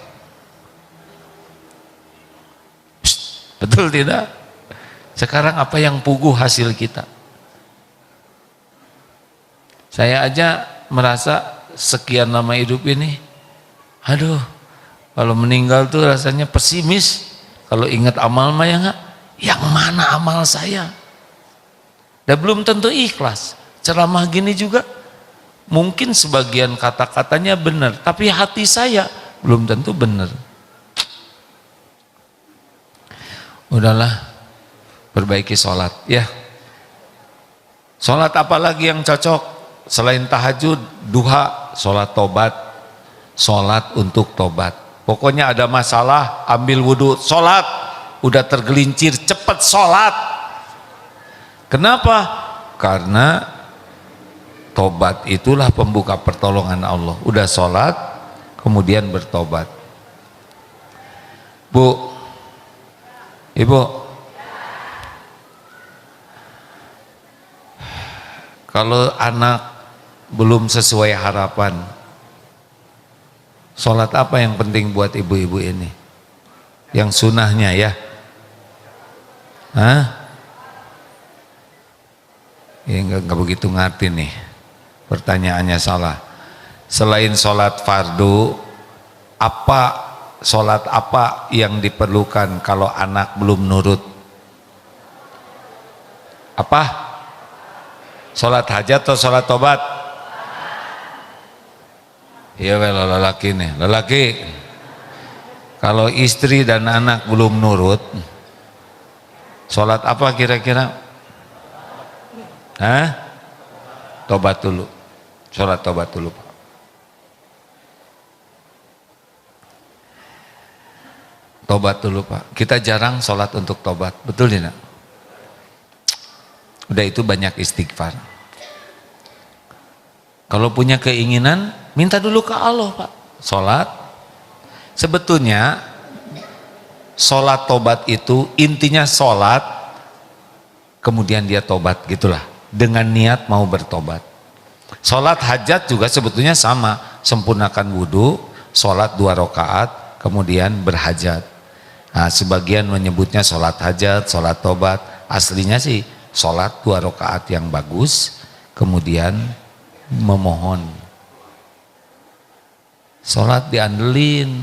Betul tidak? Sekarang apa yang puguh hasil kita? Saya aja merasa sekian lama hidup ini, kalau meninggal tuh rasanya pesimis. Kalau ingat amal mah ya enggak, yang mana amal saya? Dan belum tentu ikhlas. Ceramah gini juga mungkin sebagian kata-katanya benar, tapi hati saya belum tentu benar. Udahlah, perbaiki sholat ya. Sholat apa lagi yang cocok selain tahajud? Duha, sholat tobat, sholat untuk tobat. Pokoknya ada masalah, ambil wudhu, sholat. Udah tergelincir, cepat sholat. Kenapa? Karena tobat itulah pembuka pertolongan Allah. Udah sholat, kemudian bertobat. Bu, Ibu, kalau anak belum sesuai harapan, sholat apa yang penting buat ibu-ibu ini? Yang sunahnya ya? Ya nggak begitu ngerti nih, pertanyaannya salah. Selain sholat fardu, sholat apa yang diperlukan kalau anak belum nurut? Apa? Sholat hajat atau sholat tobat? Iya kalau lelaki nih, lelaki kalau istri dan anak belum nurut, sholat apa kira-kira? Tobat dulu, sholat tobat dulu Pak. Tobat dulu Pak. Kita jarang sholat untuk tobat, betul tidak? Udah itu banyak istighfar. Kalau punya keinginan, minta dulu ke Allah, Pak. Sholat. Sebetulnya sholat tobat itu intinya sholat, kemudian dia tobat, gitulah. Dengan niat mau bertobat. Sholat hajat juga sebetulnya sama. Sempurnakan wudhu, sholat 2 rakaat, kemudian berhajat. Nah, sebagian menyebutnya sholat hajat, sholat tobat. Aslinya sih sholat 2 rakaat yang bagus, kemudian memohon. Sholat diandelin.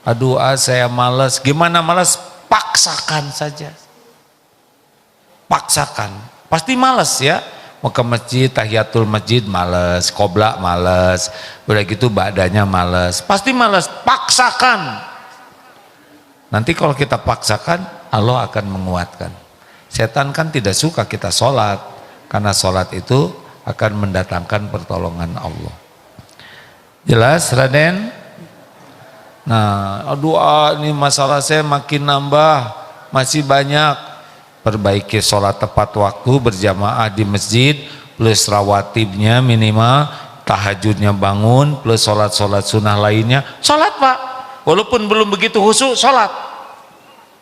Aduh, saya malas. Gimana malas? Paksakan saja. Paksakan. Pasti malas ya. Mau ke masjid, tahiyatul masjid malas, qoblak malas, udah gitu badannya malas. Pasti malas. Paksakan. Nanti kalau kita paksakan, Allah akan menguatkan. Setan kan tidak suka kita sholat, karena sholat itu akan mendatangkan pertolongan Allah. Jelas, Raden? Nah, doa ini masalah saya makin nambah, masih banyak. Perbaiki sholat tepat waktu berjamaah di masjid, plus rawatibnya minimal, tahajudnya bangun, plus sholat-sholat sunnah lainnya. Sholat, Pak, walaupun belum begitu khusyuk, sholat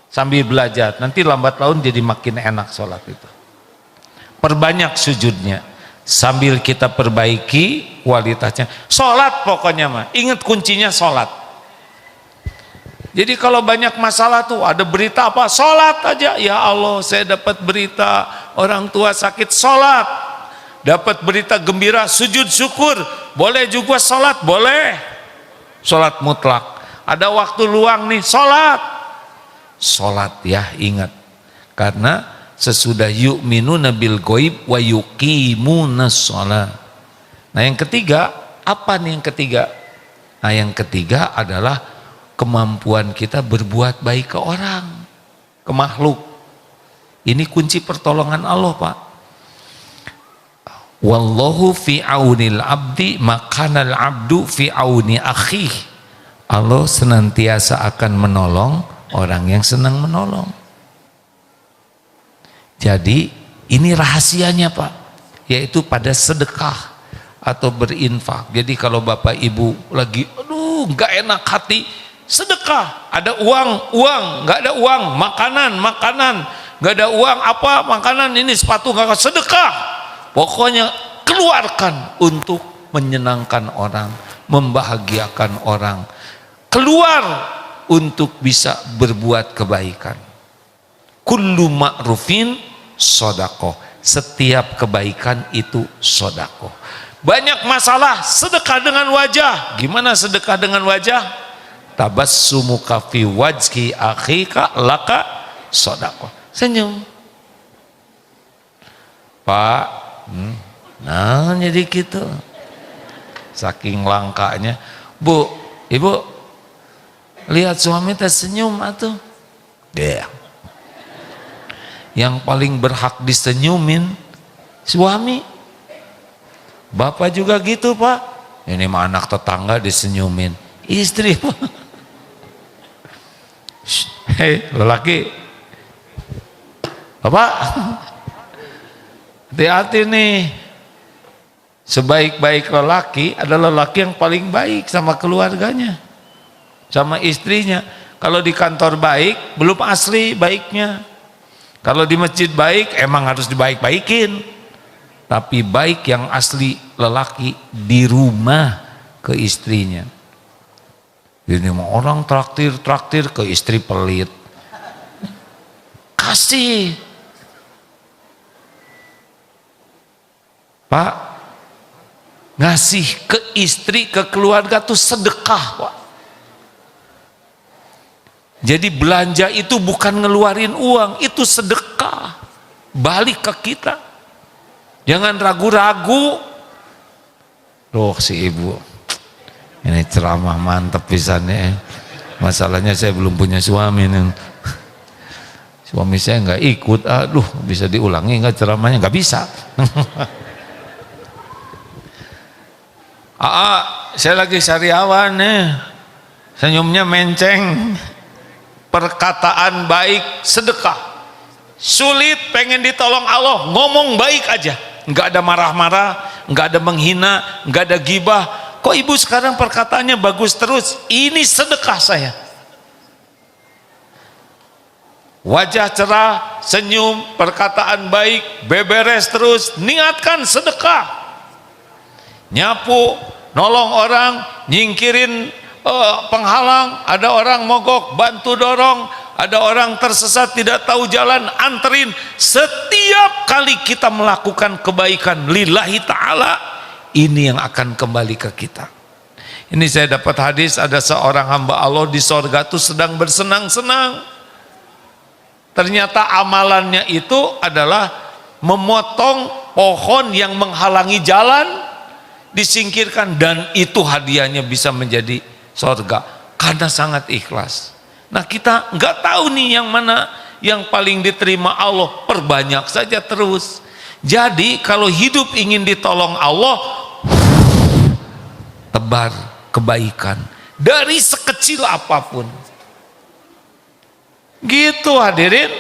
sambil belajar. Nanti lambat laun jadi makin enak sholat itu. Perbanyak sujudnya sambil kita perbaiki kualitasnya. Sholat pokoknya mah, ingat kuncinya sholat. Jadi kalau banyak masalah tuh, ada berita apa, sholat aja. Ya Allah, saya dapat berita orang tua sakit, sholat. Dapat berita gembira, sujud syukur. Boleh juga sholat, boleh. Sholat mutlak. Ada waktu luang nih, sholat. Sholat ya, ingat. Karena sesudah yu'minuna bil ghaib wa yuqimunas sholat. Nah yang ketiga, apa nih yang ketiga? Nah yang ketiga adalah kemampuan kita berbuat baik ke orang, ke makhluk. Ini kunci pertolongan Allah, Pak. Wallahu fi aunil abdi makanal abdu fi auni akhih. Allah senantiasa akan menolong orang yang senang menolong. Jadi ini rahasianya, Pak, yaitu pada sedekah atau berinfak. Jadi kalau Bapak Ibu lagi aduh nggak enak hati, sedekah. Ada uang, nggak ada uang, makanan, nggak ada uang, apa makanan ini sepatu nggak, sedekah. Pokoknya keluarkan untuk menyenangkan orang, membahagiakan orang, keluar untuk bisa berbuat kebaikan. Kullu ma'rufin sodako. Setiap kebaikan itu sodako. Banyak masalah, sedekah dengan wajah. Gimana sedekah dengan wajah? Tabassumuka fi wajhi akhika laka sodako. Senyum, Pak. Nah jadi gitu. Saking langkanya. Bu, Ibu, lihat suami teh senyum atuh. Deh. Yang paling berhak disenyumin suami. Bapak juga gitu, Pak. Ini mah anak tetangga disenyumin. Istri, Pak. Hei lelaki, Bapak, hati-hati nih. Sebaik-baik lelaki adalah lelaki yang paling baik sama keluarganya, sama istrinya. Kalau di kantor baik, belum asli baiknya. Kalau di masjid baik, emang harus dibaik-baikin. Tapi baik yang asli lelaki di rumah ke istrinya. Ini mau orang traktir ke istri pelit. Kasih. Pak, ngasih ke istri, ke keluarga tuh sedekah, Pak. Jadi belanja itu bukan ngeluarin uang, itu sedekah. Balik ke kita. Jangan ragu-ragu. Loh si ibu. Ini ceramah mantep pisannya. Masalahnya saya belum punya suami nih. Suami saya nggak ikut. Aduh, bisa diulangi nggak ceramahnya? Nggak bisa. Saya lagi sariawan nih. Senyumnya menceng. Perkataan baik sedekah. Sulit pengen ditolong Allah, ngomong baik aja. nggak ada marah-marah, nggak ada menghina, nggak ada gibah. Kok ibu sekarang perkataannya bagus terus? Ini sedekah saya. Wajah cerah, senyum, perkataan baik, beberes terus, niatkan sedekah. Nyapu, nolong orang, nyingkirin penghalang, ada orang mogok, bantu dorong, ada orang tersesat tidak tahu jalan, anterin. Setiap kali kita melakukan kebaikan lillahi ta'ala, ini yang akan kembali ke kita. Ini saya dapat hadis, ada seorang hamba Allah di sorga itu sedang bersenang-senang. Ternyata amalannya itu adalah memotong pohon yang menghalangi jalan, disingkirkan, dan itu hadiahnya bisa menjadi sorga karena sangat ikhlas. Nah, kita nggak tahu nih yang mana yang paling diterima Allah, perbanyak saja terus. Jadi kalau hidup ingin ditolong Allah, tebar kebaikan dari sekecil apapun. Gitu hadirin.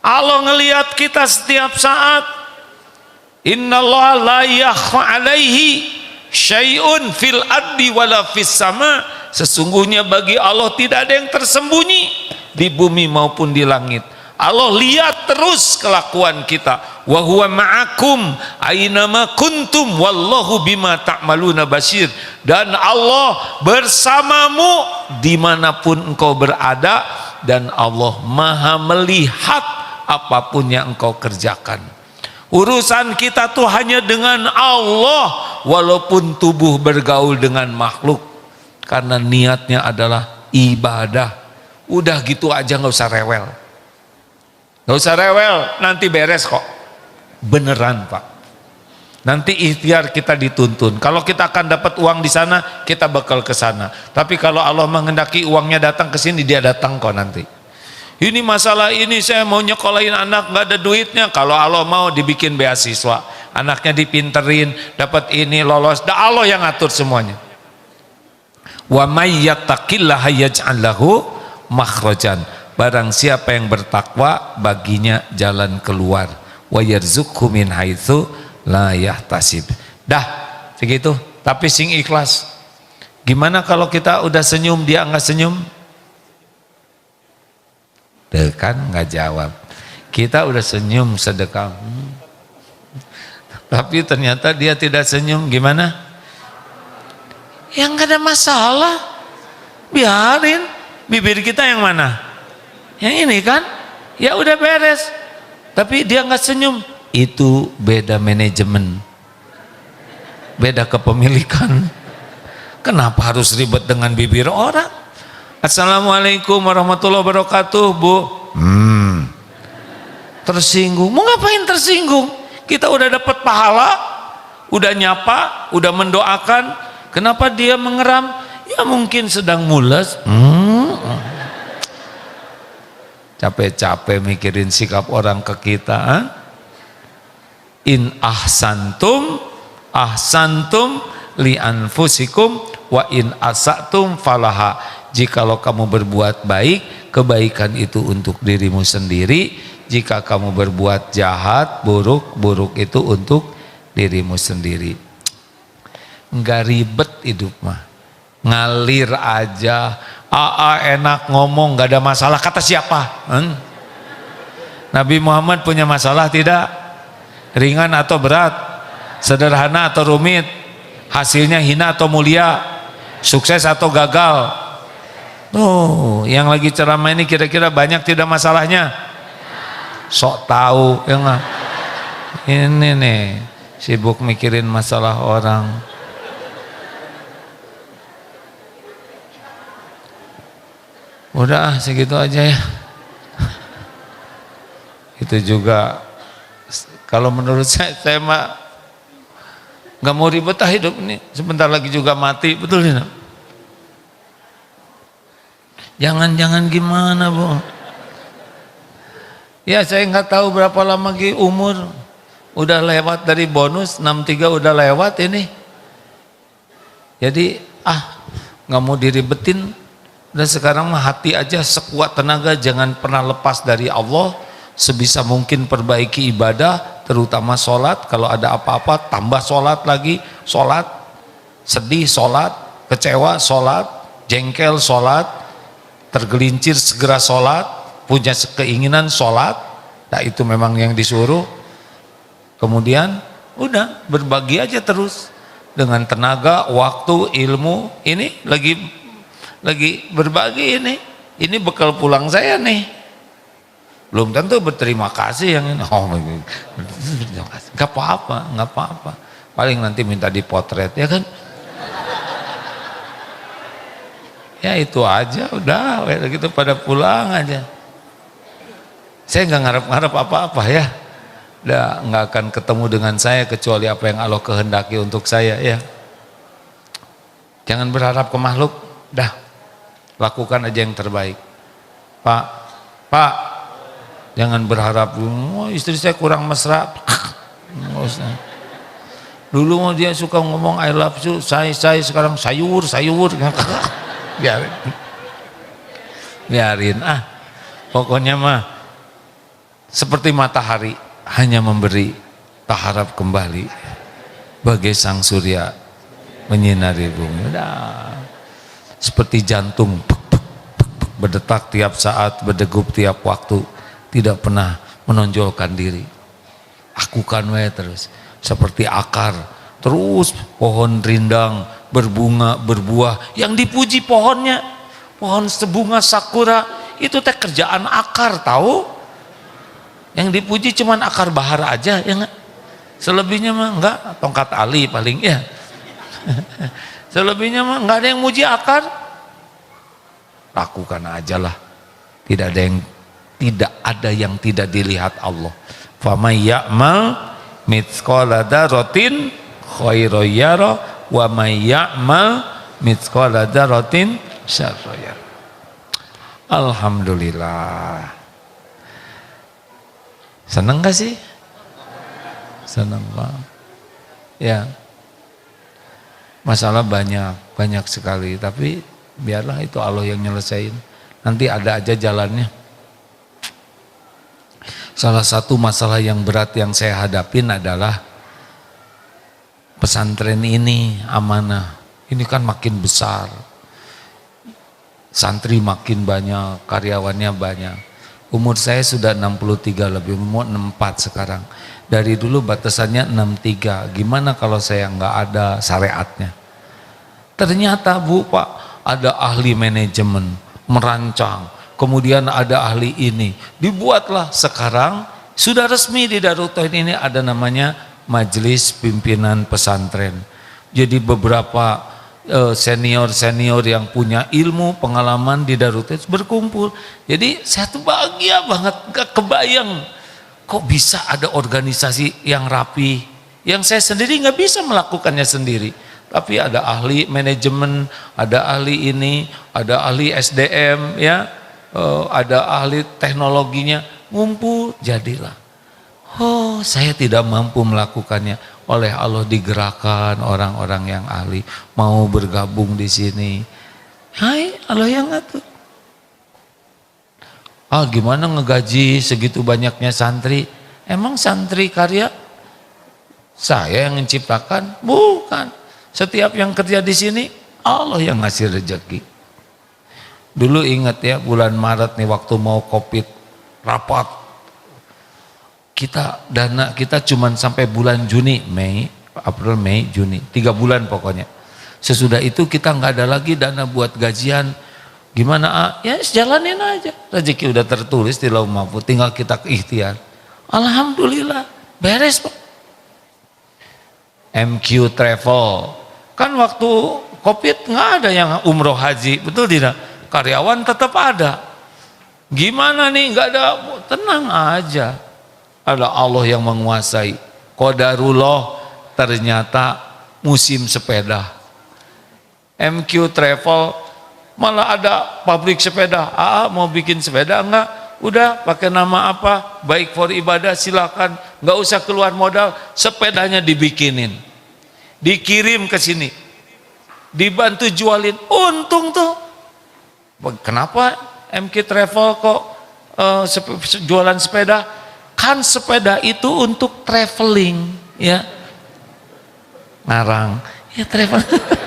Allah ngelihat kita setiap saat. Innallaha la yakhfa alaihi syai'un fil ardi wala fis sama. Sesungguhnya bagi Allah tidak ada yang tersembunyi di bumi maupun di langit. Allah lihat terus kelakuan kita. Wa huwa ma'akum ainama kuntum wallahu bima ta'maluna basyir. Dan Allah bersamamu dimanapun engkau berada, dan Allah maha melihat apapun yang engkau kerjakan. Urusan kita tuh hanya dengan Allah, walaupun tubuh bergaul dengan makhluk, karena niatnya adalah ibadah. Udah gitu aja, nggak usah rewel. Nggak usah rewel, nanti beres kok. Beneran Pak. Nanti ikhtiar kita dituntun. Kalau kita akan dapat uang di sana, kita bakal ke sana. Tapi kalau Allah menghendaki uangnya datang ke sini, dia datang kok nanti. Ini masalah ini, saya mau nyekolahin anak, nggak ada duitnya. Kalau Allah mau dibikin beasiswa, anaknya dipinterin, dapat ini, lolos. Dan Allah yang ngatur semuanya. Wa may yattaqillaha yaj'al lahu makhrajan. Barang siapa yang bertakwa, baginya jalan keluar. Wa yarzuqhu min haitsu la yahtasib. Dah segitu, tapi sing ikhlas. Gimana kalau kita udah senyum dia nggak senyum? Deh kan nggak jawab. Kita udah senyum sedekah, tapi ternyata dia tidak senyum, gimana? Yang nggak ada masalah, biarin. Bibir kita yang mana? Yang ini kan? Ya udah beres. Tapi dia nggak senyum. Itu beda manajemen, beda kepemilikan. Kenapa harus ribet dengan bibir orang? Assalamualaikum warahmatullahi wabarakatuh, Bu. Tersinggung. Mau ngapain tersinggung? Kita udah dapat pahala, udah nyapa, udah mendoakan. Kenapa dia mengeram? Ya mungkin sedang mules. Capek-capek mikirin sikap orang ke kita. In ahsantum ahsantum li anfusikum wa in asatum falaha. Jikalau kamu berbuat baik, kebaikan itu untuk dirimu sendiri. Jika kamu berbuat jahat, buruk, buruk itu untuk dirimu sendiri. Enggak ribet hidup mah, ngalir aja. Enak ngomong, nggak ada masalah. Kata siapa? Nabi Muhammad punya masalah tidak? Ringan atau berat? Sederhana atau rumit? Hasilnya hina atau mulia? Sukses atau gagal? Oh, yang lagi ceramah ini kira-kira banyak tidak masalahnya? Sok tahu ya nggak? Ini nih sibuk mikirin masalah orang. Udah segitu aja ya. Itu juga kalau menurut saya mah nggak mau ribet hidup ini. Sebentar lagi juga mati, betul tidak? Jangan-jangan gimana, Bu? Ya saya nggak tahu berapa lama lagi umur. Udah lewat dari bonus 63, udah lewat ini. Jadi nggak mau diribetin. Dan sekarang mah hati aja sekuat tenaga, jangan pernah lepas dari Allah. Sebisa mungkin perbaiki ibadah, terutama sholat. Kalau ada apa-apa tambah sholat lagi, sholat, sedih sholat, kecewa sholat, jengkel sholat, tergelincir segera sholat, punya keinginan sholat. Nah itu memang yang disuruh. Kemudian udah berbagi aja terus dengan tenaga, waktu, ilmu. Ini lagi berbagi ini bekal pulang saya nih. Belum tentu berterima kasih yang ini. Oh, nggak apa-apa. Paling nanti minta dipotret ya kan. Ya itu aja, udah gitu pada pulang aja. Saya nggak ngarep-ngarep apa-apa ya. Udah nggak akan ketemu dengan saya kecuali apa yang Allah kehendaki untuk saya ya. Jangan berharap ke makhluk, dah lakukan aja yang terbaik. Pak, jangan berharap istri saya kurang mesra. Dulu mau dia suka ngomong I love you, saya sekarang sayur. Biarin pokoknya mah seperti matahari hanya memberi, tak harap kembali bagai sang surya menyinari bumi. Udah seperti jantung berdetak tiap saat, berdegup tiap waktu, tidak pernah menonjolkan diri. Lakukan wae terus. Seperti akar, terus pohon rindang berbunga, berbuah, yang dipuji pohonnya, pohon sebunga sakura, itu teh kerjaan akar tahu. Yang dipuji cuman akar bahar aja ya enggak? Selebihnya mah enggak, tongkat ali paling ya. Selebihnya mah enggak ada yang muji akar. Lakukan aja lah. Tidak ada yang tidak dilihat Allah. Famay ya'mal mitsqala dzarratin khairan yara wa may ya'mal mitsqala dzarratin syarran yara. Alhamdulillah. Senang gak sih? Senang banget. Ya. Masalah banyak sekali, tapi biarlah itu Allah yang nyelesain. Nanti ada aja jalannya. Salah satu masalah yang berat yang saya hadapin adalah pesantren ini amanah. Ini kan makin besar. Santri makin banyak, karyawannya banyak. Umur saya sudah 63 lebih, mau 64 sekarang. Dari dulu batasannya 63. Gimana kalau saya nggak ada syariatnya? Ternyata Bu Pak, ada ahli manajemen, merancang. Kemudian ada ahli ini. Dibuatlah sekarang, sudah resmi di Darut Tauhid ini ada namanya Majelis Pimpinan Pesantren. Jadi beberapa senior yang punya ilmu pengalaman di Darut Tauhid berkumpul. Jadi saya tuh bahagia banget, gak kebayang kok bisa ada organisasi yang rapi, yang saya sendiri nggak bisa melakukannya sendiri, tapi ada ahli manajemen, ada ahli ini, ada ahli SDM ya, ada ahli teknologinya, ngumpul jadilah. Oh, saya tidak mampu melakukannya. Oleh Allah digerakkan orang-orang yang ahli mau bergabung di sini. Hai, Allah yang ngatur. Gimana ngegaji segitu banyaknya santri? Emang santri karya saya yang menciptakan? Bukan. Setiap yang kerja di sini Allah yang ngasih rezeki. Dulu ingat ya, bulan Maret nih waktu mau Covid rapat, dana kita cuman sampai bulan Juni, April, Mei, Juni, 3 bulan pokoknya. Sesudah itu kita nggak ada lagi dana buat gajian. Gimana? Ya jalanin aja. Rezeki udah tertulis di Lauh Mahfuz, tinggal kita ikhtiar. Alhamdulillah, beres Pak. MQ Travel, kan waktu Covid nggak ada yang umroh haji, betul tidak? Karyawan tetap ada. Gimana nih? Nggak ada, tenang aja. Ada Allah yang menguasai. Qadarullah, ternyata musim sepeda. MQ Travel malah ada pabrik sepeda. Mau bikin sepeda enggak? Udah pakai nama apa? Baik for ibadah silakan. Nggak usah keluar modal. Sepedanya dibikinin, dikirim ke sini, dibantu jualin. Untung tuh. Kenapa MQ Travel kok jualan sepeda? kan sepeda itu untuk traveling, ya. Ngarang, ya traveling.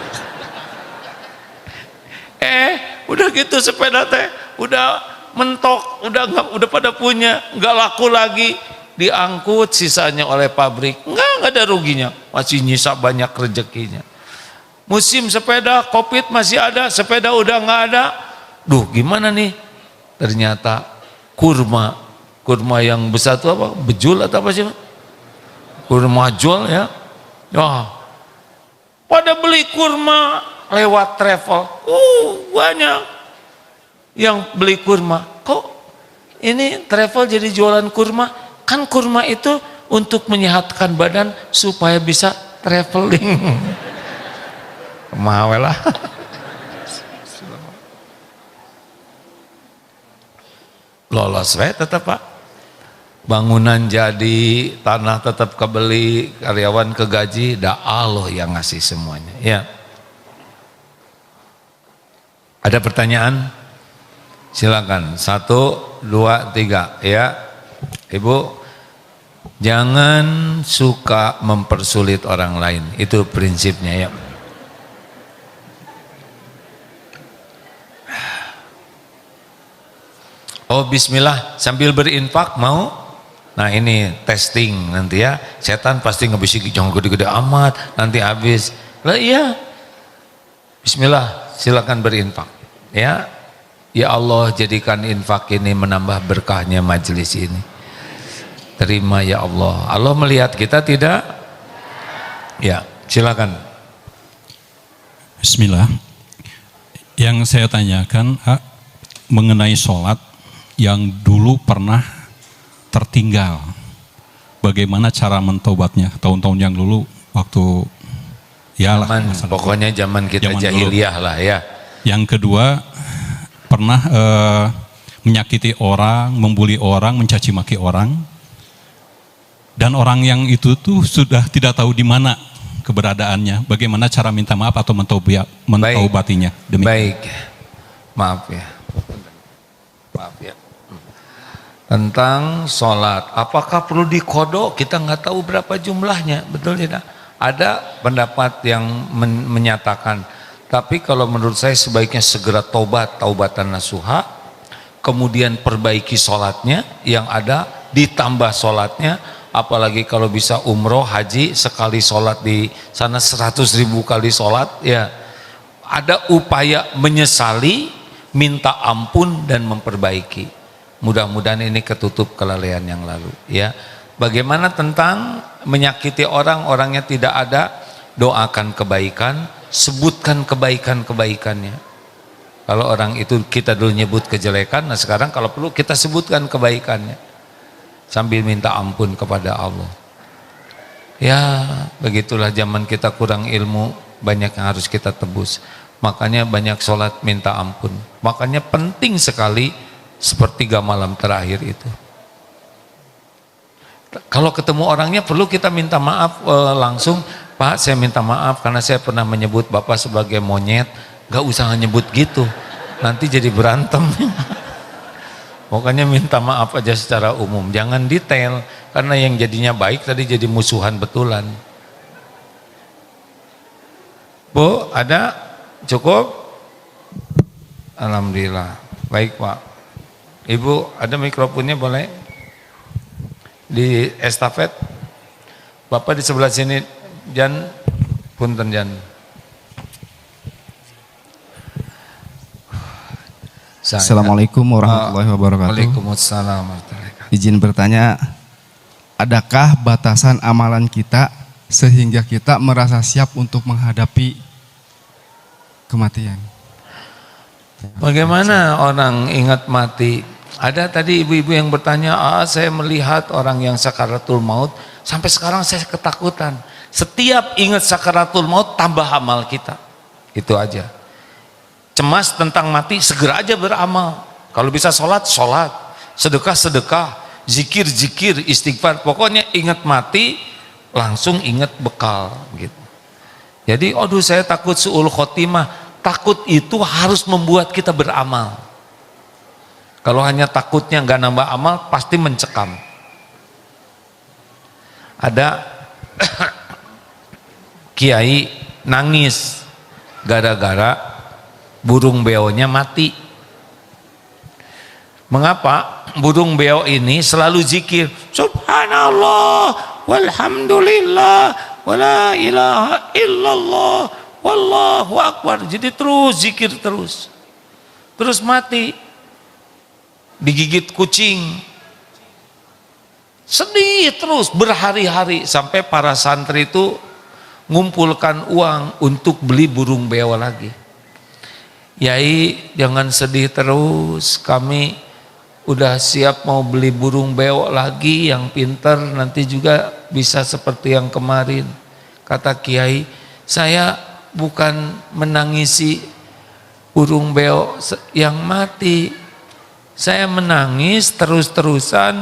Udah gitu sepeda teh, udah mentok, udah pada punya, nggak laku lagi, diangkut sisanya oleh pabrik, nggak ada ruginya, masih nyisa banyak rezekinya. Musim sepeda, Covid masih ada, sepeda udah nggak ada, duh gimana nih? Ternyata kurma yang besar itu apa? Bejul atau apa sih? Kurma jol ya. Wah, pada beli kurma lewat travel. Banyak yang beli kurma. Kok ini travel jadi jualan kurma? Kan kurma itu untuk menyehatkan badan supaya bisa traveling. Mau lah. Lolos we tetap Pak. Bangunan jadi, tanah tetap kebeli, karyawan kegaji, dah Allah yang ngasih semuanya. Ya. Ada pertanyaan? Silakan. 1, 2, 3 ya. Ibu, jangan suka mempersulit orang lain. Itu prinsipnya ya. Oh bismillah sambil berinfak mau? Nah ini testing nanti ya, setan pasti ngebisik jangan gede-gede amat nanti habis lah. Iya, bismillah silakan berinfak ya. Ya Allah jadikan infak ini menambah berkahnya majelis ini, terima ya Allah. Allah melihat kita tidak? Ya silakan. Bismillah. Yang saya tanyakan mengenai sholat yang dulu pernah tertinggal, bagaimana cara mentobatnya? Tahun-tahun yang dulu waktu ya lah, pokoknya zaman kita zaman jahiliyah dulu lah ya. Yang kedua, pernah menyakiti orang, membuli orang, mencaci maki orang, dan orang yang itu tuh sudah tidak tahu di mana keberadaannya. Bagaimana cara minta maaf atau mentaubatinya? Baik, maaf ya. Tentang sholat, apakah perlu dikodok? Kita nggak tahu berapa jumlahnya, betul tidak? Ada pendapat yang menyatakan, tapi kalau menurut saya sebaiknya segera taubatan nasuha, kemudian perbaiki sholatnya yang ada, ditambah sholatnya, apalagi kalau bisa umroh, haji, sekali sholat di sana 100.000 kali sholat, ya ada upaya menyesali, minta ampun dan memperbaiki. Mudah-mudahan ini ketutup kelalaian yang lalu ya. Bagaimana tentang menyakiti orang, orangnya tidak ada, doakan kebaikan, sebutkan kebaikan-kebaikannya. Kalau orang itu kita dulu nyebut kejelekan, nah sekarang kalau perlu kita sebutkan kebaikannya sambil minta ampun kepada Allah. Ya begitulah, zaman kita kurang ilmu, banyak yang harus kita tebus. Makanya banyak sholat minta ampun. Makanya penting sekali sepertiga malam terakhir itu. Kalau ketemu orangnya perlu kita minta maaf langsung. Pak, saya minta maaf karena saya pernah menyebut Bapak sebagai monyet. Gak usah nyebut gitu, nanti jadi berantem. Pokoknya minta maaf aja secara umum, jangan detail, karena yang jadinya baik tadi jadi musuhan betulan. Bu, ada? Cukup? Alhamdulillah. Baik Pak. Ibu, ada mikrofonnya boleh? Di estafet. Bapak di sebelah sini, Jan, punten Jan. Assalamualaikum warahmatullahi wabarakatuh. Waalaikumsalam warahmatullahi wabarakatuh. Izin bertanya, adakah batasan amalan kita sehingga kita merasa siap untuk menghadapi kematian? Bagaimana orang ingat mati? Ada tadi ibu-ibu yang bertanya, saya melihat orang yang sakaratul maut, sampai sekarang saya ketakutan. Setiap ingat sakaratul maut tambah amal kita. Itu aja. Cemas tentang mati, segera aja beramal. Kalau bisa sholat, sholat. Sedekah, sedekah. Zikir, zikir, istighfar. Pokoknya ingat mati, langsung ingat bekal. Gitu. Jadi, aduh saya takut su'ul khotimah. Takut itu harus membuat kita beramal. Kalau hanya takutnya nggak nambah amal, pasti mencekam. ada kiai nangis gara-gara burung beonya mati. Mengapa? Burung beo ini selalu zikir subhanallah walhamdulillah wala ilaha illallah wallahu akbar. Jadi terus zikir terus mati, digigit kucing, sedih terus berhari-hari sampai para santri itu ngumpulkan uang untuk beli burung beo lagi. Yai, jangan sedih terus, kami udah siap mau beli burung beo lagi yang pinter, nanti juga bisa seperti yang kemarin. Kata kiai, saya bukan menangisi burung beo yang mati, saya menangis terus-terusan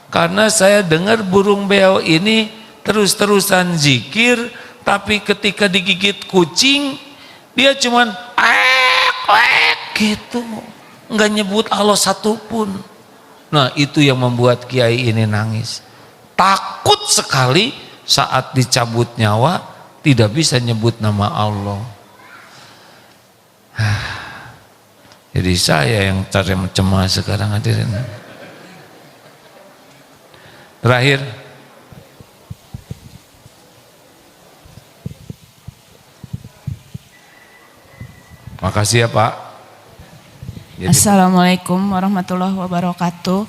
karena saya dengar burung beo ini terus-terusan zikir, tapi ketika digigit kucing dia cuman gitu, nggak nyebut Allah satupun. Nah, itu yang membuat kiai ini nangis, takut sekali saat dicabut nyawa tidak bisa nyebut nama Allah. Jadi saya yang cari cemas sekarang, hadirin. Terakhir, makasih ya Pak. Jadi, Assalamualaikum warahmatullahi wabarakatuh.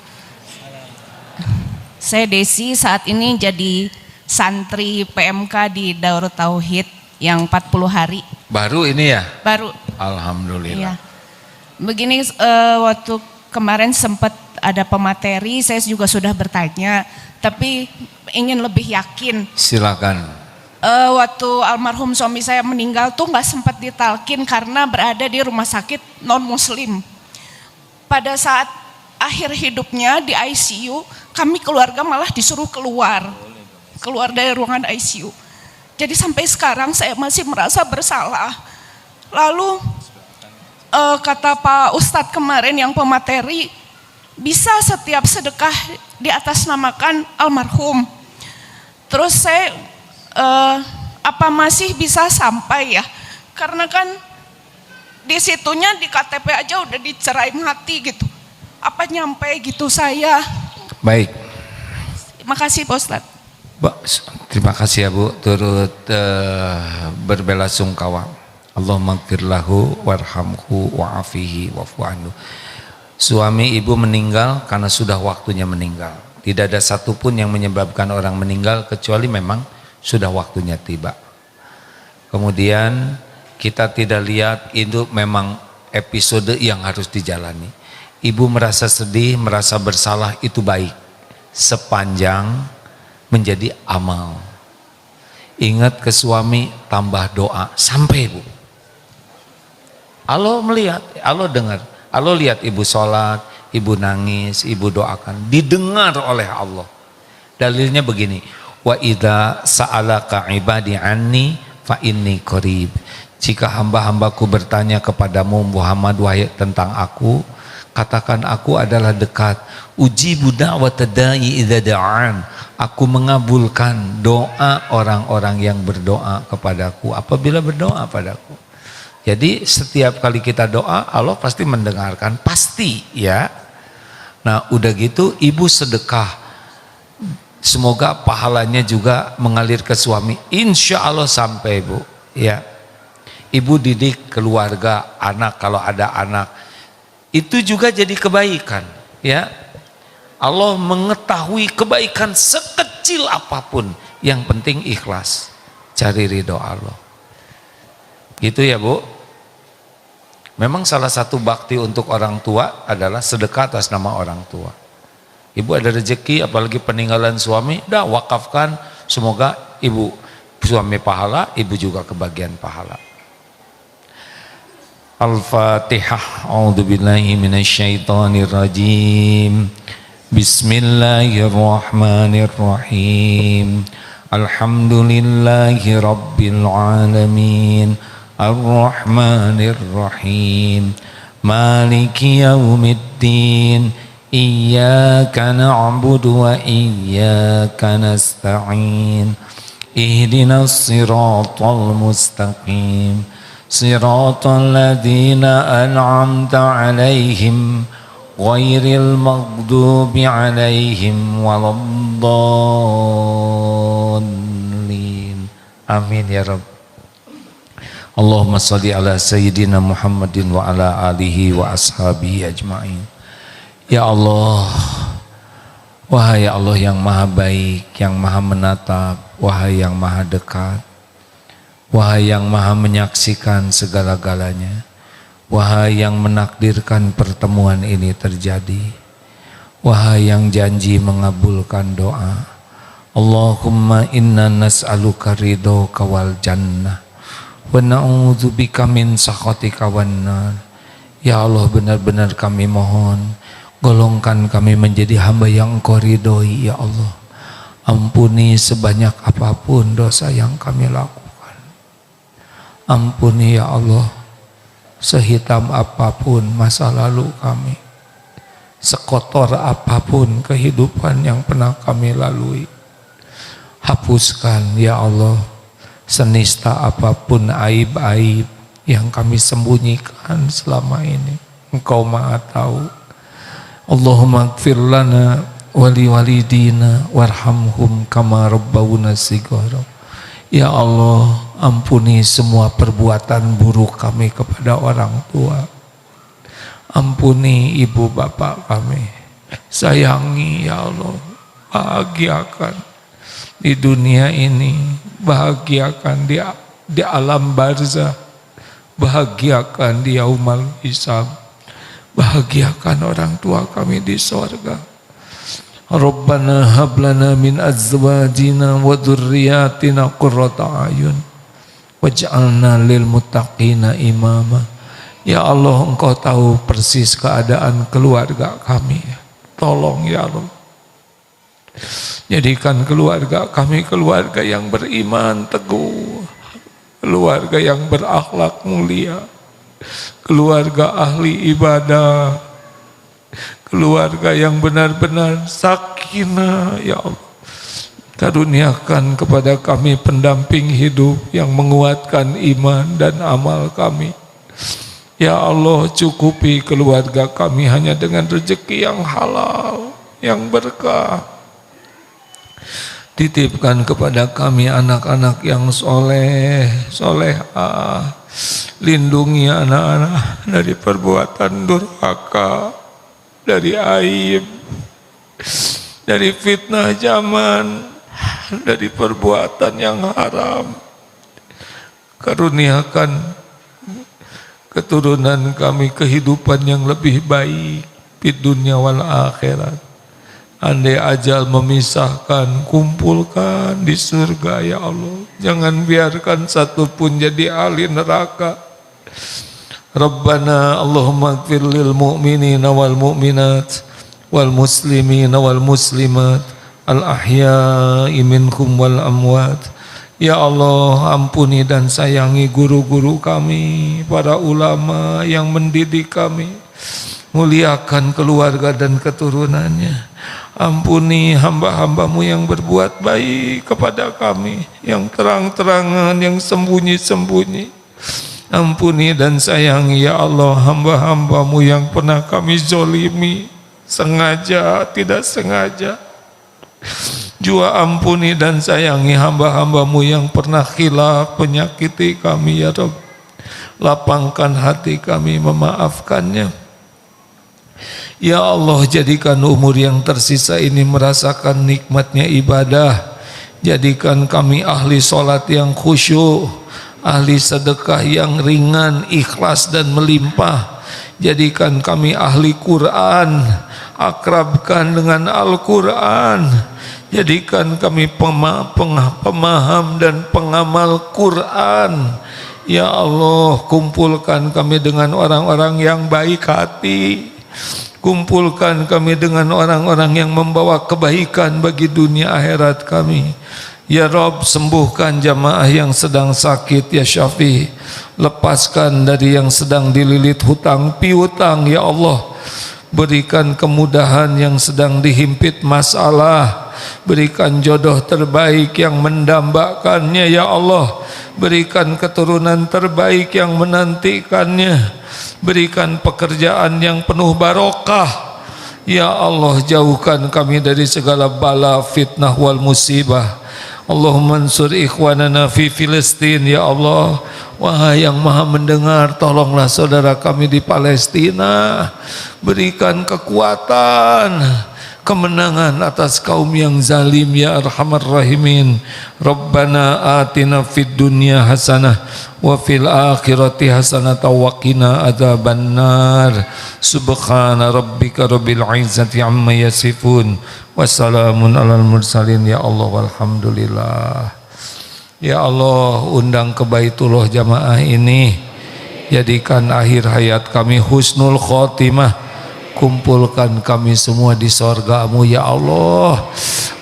Saya Desi, saat ini jadi santri PMK di Daurah Tauhid yang 40 hari. baru ini ya? Baru. Alhamdulillah. Iya. Begini, waktu kemarin sempat ada pemateri, saya juga sudah bertanya, tapi ingin lebih yakin. Silakan. Waktu almarhum suami saya meninggal tuh nggak sempat ditalkin karena berada di rumah sakit non muslim. Pada saat akhir hidupnya di ICU, kami keluarga malah disuruh keluar dari ruangan ICU. Jadi sampai sekarang saya masih merasa bersalah. Lalu kata Pak Ustadz kemarin yang pemateri, bisa setiap sedekah di atas namakan almarhum. Terus saya apa masih bisa sampai ya? Karena kan di situnya di KTP aja udah dicerai mati gitu. Apa nyampe gitu saya? Baik. Makasih Pak Ustadz. Terima kasih ya Bu, turut berbelasungkawa. Allahumma gfir lahu warhamhu wa'afihi wa'fu anhu. Suami ibu meninggal karena sudah waktunya meninggal. Tidak ada satupun yang menyebabkan orang meninggal kecuali memang sudah waktunya tiba. Kemudian kita tidak lihat itu memang episode yang harus dijalani. Ibu merasa sedih, merasa bersalah, itu baik sepanjang menjadi amal. Ingat ke suami, tambah doa sampai Bu. Allah melihat, Allah dengar, Allah lihat ibu sholat, ibu nangis, ibu doakan, didengar oleh Allah. Dalilnya begini, wa idza sa'alaka ibadi anni fa inni qarib. Jika hamba-hambaku bertanya kepadamu Muhammad wahai tentang aku, katakan aku adalah dekat. Ujibu da'watad da'i idza da'an. Aku mengabulkan doa orang-orang yang berdoa kepadaku apabila berdoa padaku. Jadi setiap kali kita doa Allah pasti mendengarkan, pasti ya. Nah udah gitu ibu sedekah, semoga pahalanya juga mengalir ke suami, insya Allah sampai Bu ya. Ibu didik keluarga, anak kalau ada anak, itu juga jadi kebaikan ya. Allah mengetahui kebaikan sekecil apapun, yang penting ikhlas, cari ridho Allah. Gitu ya Bu. Memang salah satu bakti untuk orang tua adalah sedekah atas nama orang tua. Ibu ada rezeki apalagi peninggalan suami, dah wakafkan, semoga ibu suami pahala, ibu juga kebagian pahala. Al-Fatihah. A'udzubillahi minasyaitonirrajim. Bismillahirrahmanirrahim. Alhamdulillahi rabbil alamin. Ar-Rahmanirrahim. Maliki yaumiddin. Iyyaka na'budu wa iyyaka nasta'in. Ihdinas siratal mustaqim. Siratal ladzina an'amta 'alaihim ghairil maghdubi 'alaihim waladdallin. Amin ya Rabb. Allahumma shalli ala sayyidina Muhammadin wa ala alihi wa ashabihi ajma'in. Ya Allah, wahai Allah yang maha baik, yang maha menatap, wahai yang maha dekat, wahai yang maha menyaksikan segala-galanya, wahai yang menakdirkan pertemuan ini terjadi, wahai yang janji mengabulkan doa. Allahumma inna nas'aluka ridhoka wal jannah wa na'udzubika min sakhatika wan nar. Ya Allah, benar-benar kami mohon, golongkan kami menjadi hamba yang Engkau ridhoi ya Allah. Ampuni sebanyak apapun dosa yang kami lakukan. Ampuni ya Allah sehitam apapun masa lalu kami, sekotor apapun kehidupan yang pernah kami lalui. Hapuskan ya Allah senista apapun aib-aib yang kami sembunyikan selama ini. Engkau maha tahu. Allahumma ighfir lana wa liwalidina warhamhum kama rabbawna shighara. Ya Allah, ampuni semua perbuatan buruk kami kepada orang tua. Ampuni ibu bapak kami. Sayangi ya Allah, bahagiakan di dunia ini, bahagiakan di alam barzah, bahagiakan di yaumal hisab. Bahagiakan orang tua kami di sorga. Rabbana hablana min azwajina wa dhurriyyatina qurrata a'yun waj'alna lil muttaqina imama. Ya Allah, Engkau tahu persis keadaan keluarga kami. Tolong ya Allah, jadikan keluarga kami keluarga yang beriman teguh, keluarga yang berakhlak mulia, keluarga ahli ibadah, keluarga yang benar-benar sakinah ya Allah. Karuniakan kepada kami pendamping hidup yang menguatkan iman dan amal kami. Ya Allah, cukupi keluarga kami hanya dengan rezeki yang halal, yang berkah. Titipkan kepada kami anak-anak yang soleh, solehah. Lindungi anak-anak dari perbuatan durhaka, dari aib, dari fitnah zaman, dari perbuatan yang haram. Karuniakan keturunan kami kehidupan yang lebih baik di dunia wal akhirat. Andai ajal memisahkan, kumpulkan di surga ya Allah. Jangan biarkan satupun jadi ahli neraka. Rabbana Allahumma ighfir lil mu'minina wal mu'minat wal muslimina wal muslimat al ahya'i minhum wal amwat. Ya Allah, ampuni dan sayangi guru-guru kami, para ulama yang mendidik kami. Muliakan keluarga dan keturunannya. Ampuni hamba-hambamu yang berbuat baik kepada kami, yang terang-terangan, yang sembunyi-sembunyi. Ampuni dan sayangi ya Allah hamba-hambamu yang pernah kami zolimi, sengaja, tidak sengaja. Juga ampuni dan sayangi hamba-hambamu yang pernah khilaf, menyakiti kami ya Rabb. Lapangkan hati kami memaafkannya. Ya Allah, jadikan umur yang tersisa ini merasakan nikmatnya ibadah. Jadikan kami ahli sholat yang khusyuk, ahli sedekah yang ringan, ikhlas dan melimpah. Jadikan kami ahli Quran, akrabkan dengan Al-Quran. Jadikan kami pemaham dan pengamal Quran. Ya Allah, kumpulkan kami dengan orang-orang yang baik hati. Kumpulkan kami dengan orang-orang yang membawa kebaikan bagi dunia akhirat kami. Ya Rabb, sembuhkan jamaah yang sedang sakit ya Syafi'. Lepaskan dari yang sedang dililit hutang piutang ya Allah. berikan kemudahan yang sedang dihimpit masalah, berikan jodoh terbaik yang mendambakannya ya Allah, berikan keturunan terbaik yang menantikannya, berikan pekerjaan yang penuh barokah ya Allah, jauhkan kami dari segala bala, fitnah wal musibah. Allahumma ansur ikhwanana fi Filistin ya Allah. Wahai yang maha mendengar, tolonglah saudara kami di Palestina, berikan kekuatan, kemenangan atas kaum yang zalim ya arhamar rahimin. Rabbana atina fid dunya hasanah wa fil akhirati hasanah wa qina adzabannar. Subhana rabbika rabbil izzati amma yasifun, wassalamun alal mursalin ya Allah walhamdulillah. Ya Allah, undang ke Baitullah jamaah ini, jadikan akhir hayat kami husnul khotimah, kumpulkan kami semua di sorgamu ya Allah,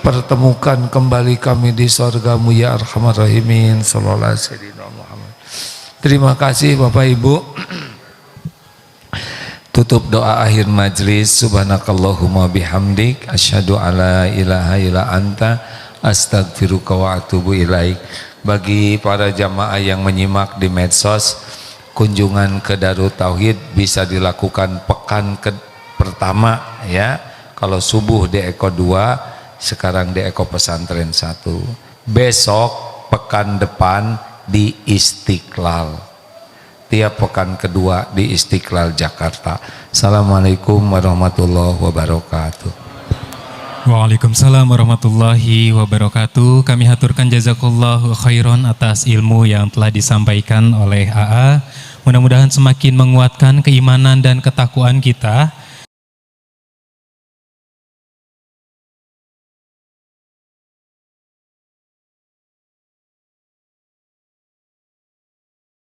pertemukan kembali kami di sorgamu ya arhamar rahimin. Sallallahu alaihi wasallam. Terima kasih Bapak Ibu. Tutup doa akhir majlis. Subhanakallahumma bihamdik, asyhadu alla ilaha illa anta, astagfiruka wa atubu ilaik. Bagi para jamaah yang menyimak di medsos, kunjungan ke Darut Tauhid bisa dilakukan pekan pertama ya. Kalau subuh di Eko 2, sekarang di Eko Pesantren 1. Besok pekan depan di Istiqlal. Tiap pekan kedua di Istiqlal Jakarta. Assalamualaikum warahmatullahi wabarakatuh. Waalaikumsalam warahmatullahi wabarakatuh. Kami haturkan jazakallahu khairan atas ilmu yang telah disampaikan oleh AA. Mudah-mudahan semakin menguatkan keimanan dan ketakwaan kita